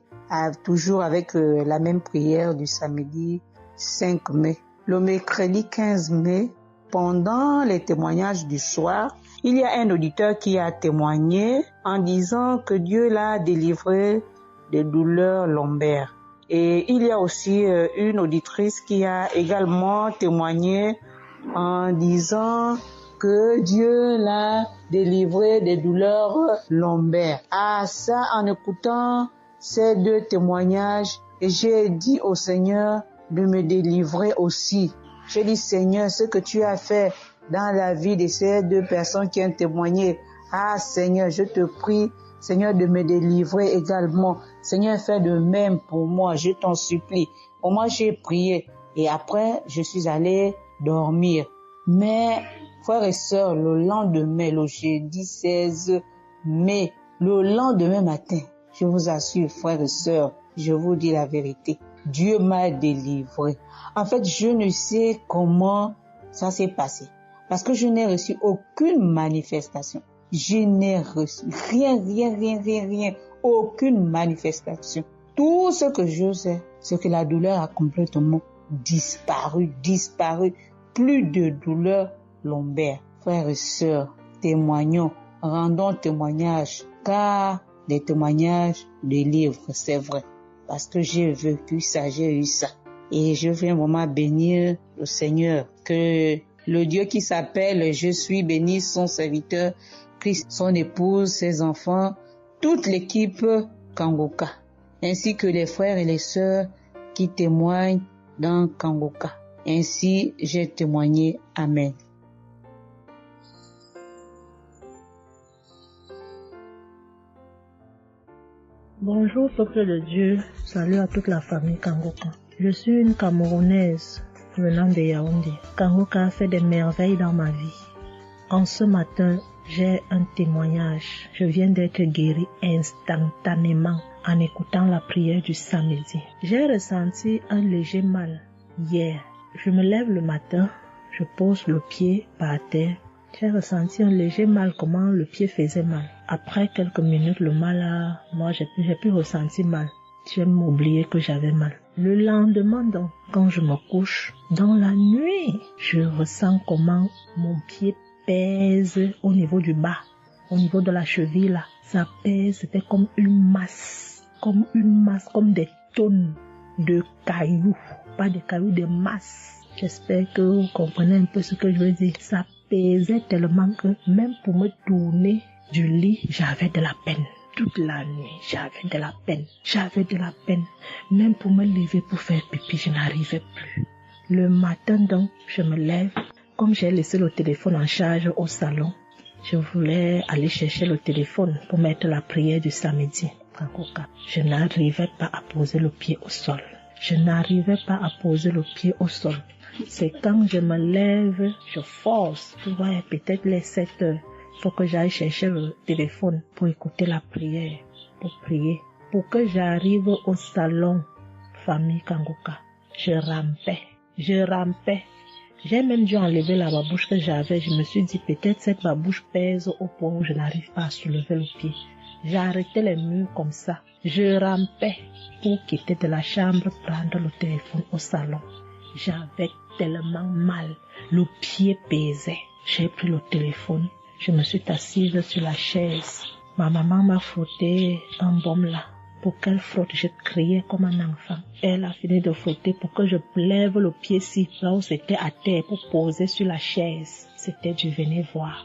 toujours avec la même prière du samedi 5 mai. Le mercredi 15 mai, pendant les témoignages du soir, il y a un auditeur qui a témoigné en disant que Dieu l'a délivré des douleurs lombaires. Et il y a aussi une auditrice qui a également témoigné en disant que Dieu l'a délivré des douleurs lombaires. Ah, ça, en écoutant ces deux témoignages, j'ai dit au Seigneur de me délivrer aussi. J'ai dit, Seigneur, ce que tu as fait dans la vie de ces deux personnes qui ont témoigné, ah Seigneur, je te prie, Seigneur, de me délivrer également. Seigneur, fais de même pour moi, je t'en supplie. Pour moi, j'ai prié et après, je suis allée dormir. Mais, frères et sœurs, le lendemain, le jeudi 16 mai, le lendemain matin, je vous assure, frères et sœurs, je vous dis la vérité, Dieu m'a délivré. En fait, je ne sais comment ça s'est passé. Parce que je n'ai reçu aucune manifestation. Je n'ai reçu rien, aucune manifestation. Tout ce que je sais, c'est que la douleur a complètement disparu. Plus de douleur lombaire. Frères et sœurs, témoignons, rendons témoignage, car des témoignages délivrent, c'est vrai. Parce que j'ai vécu ça, j'ai eu ça. Et je viens vraiment bénir le Seigneur, que le Dieu qui s'appelle Je suis béni, son serviteur, Christ, son épouse, ses enfants, toute l'équipe Kangoka, ainsi que les frères et les sœurs qui témoignent dans Kangoka. Ainsi, j'ai témoigné. Amen. Bonjour peuple de Dieu, salut à toute la famille Kangoka. Je suis une Camerounaise venant de Yaoundé. Kangoka a fait des merveilles dans ma vie. En ce matin, j'ai un témoignage. Je viens d'être guérie instantanément en écoutant la prière du samedi. J'ai ressenti un léger mal hier. Je me lève le matin, je pose le pied par terre. J'ai ressenti un léger mal, comment le pied faisait mal. Après quelques minutes, le mal j'ai pu ressentir mal. J'ai oublié que j'avais mal. Le lendemain donc, quand je me couche, dans la nuit, je ressens comment mon pied pèse au niveau du bas, au niveau de la cheville là. Ça pèse, c'était comme une masse, comme des tonnes de cailloux. Pas des cailloux, des masses. J'espère que vous comprenez un peu ce que je veux dire. Ça pesait tellement que même pour me tourner du lit, j'avais de la peine. Toute la nuit, j'avais de la peine. Même pour me lever pour faire pipi, je n'arrivais plus. Le matin donc, je me lève. Comme j'ai laissé le téléphone en charge au salon, je voulais aller chercher le téléphone pour mettre la prière du samedi. Je n'arrivais pas à poser le pied au sol. C'est quand je me lève, je force. Ouais, peut-être les 7 heures. Il faut que j'aille chercher le téléphone pour écouter la prière, pour prier. Pour que j'arrive au salon, famille Kangoka, je rampais. J'ai même dû enlever la babouche que j'avais. Je me suis dit, peut-être cette babouche pèse au point où je n'arrive pas à soulever le pied. J'ai arrêté les murs comme ça. Je rampais pour quitter de la chambre, prendre le téléphone au salon. J'avais tellement mal. Le pied pesait. J'ai pris le téléphone. Je me suis assise sur la chaise. Ma maman m'a frotté un baume là. Pour qu'elle frotte, je criais comme un enfant. Elle a fini de frotter pour que je lève le pied-ci, là où c'était à terre, pour poser sur la chaise. C'était du venez voir.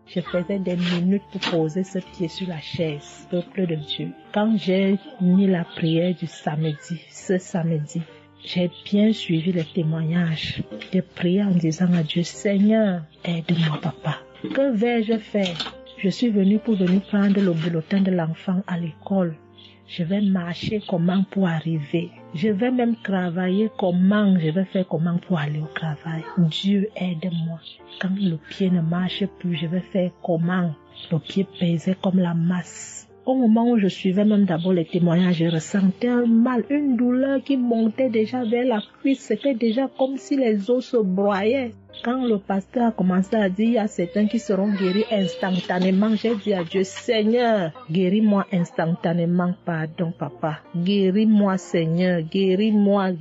Je faisais des minutes pour poser ce pied sur la chaise, peuple de Dieu. Quand j'ai mis la prière du samedi, ce samedi, j'ai bien suivi les témoignages. J'ai prié en disant à Dieu, Seigneur, aide-moi papa. Que vais-je faire? Je suis venue pour prendre le bulletin de l'enfant à l'école. Je vais marcher comment pour arriver. Je vais même travailler comment. Je vais faire comment pour aller au travail. Dieu aide-moi. Quand le pied ne marche plus, je vais faire comment? Le pied pesait comme la masse. Au moment où je suivais même d'abord les témoignages, je ressentais un mal, une douleur qui montait déjà vers la cuisse. C'était déjà comme si les os se broyaient. Quand le pasteur a commencé à dire, il y a certains qui seront guéris instantanément, j'ai dit à Dieu, Seigneur, guéris-moi instantanément, pardon papa. Guéris-moi Seigneur, guéris-moi.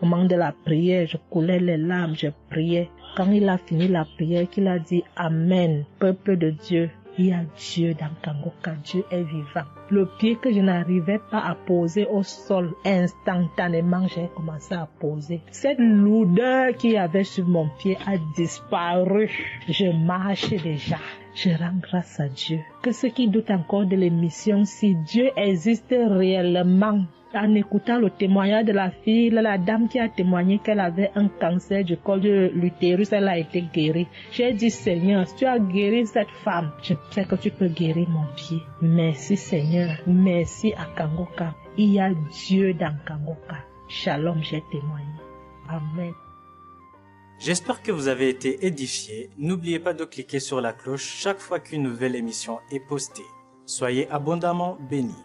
Au moment de la prière, je coulais les larmes, je priais. Quand il a fini la prière, qu'il a dit Amen, peuple de Dieu, Il y a Dieu dans Kangoka, Dieu est vivant. Le pied que je n'arrivais pas à poser au sol, instantanément, j'ai commencé à poser. Cette lourdeur qu'il y avait sur mon pied a disparu. Je marche déjà. Je rends grâce à Dieu. Que ceux qui doutent encore de l'émission, si Dieu existe réellement, en écoutant le témoignage de la fille, la dame qui a témoigné qu'elle avait un cancer du col de l'utérus, elle a été guérie. J'ai dit, Seigneur, tu as guéri cette femme. Je sais que tu peux guérir mon pied. Merci Seigneur. Merci à Kangoka. Il y a Dieu dans Kangoka. Shalom, j'ai témoigné. Amen. J'espère que vous avez été édifiés. N'oubliez pas de cliquer sur la cloche chaque fois qu'une nouvelle émission est postée. Soyez abondamment bénis.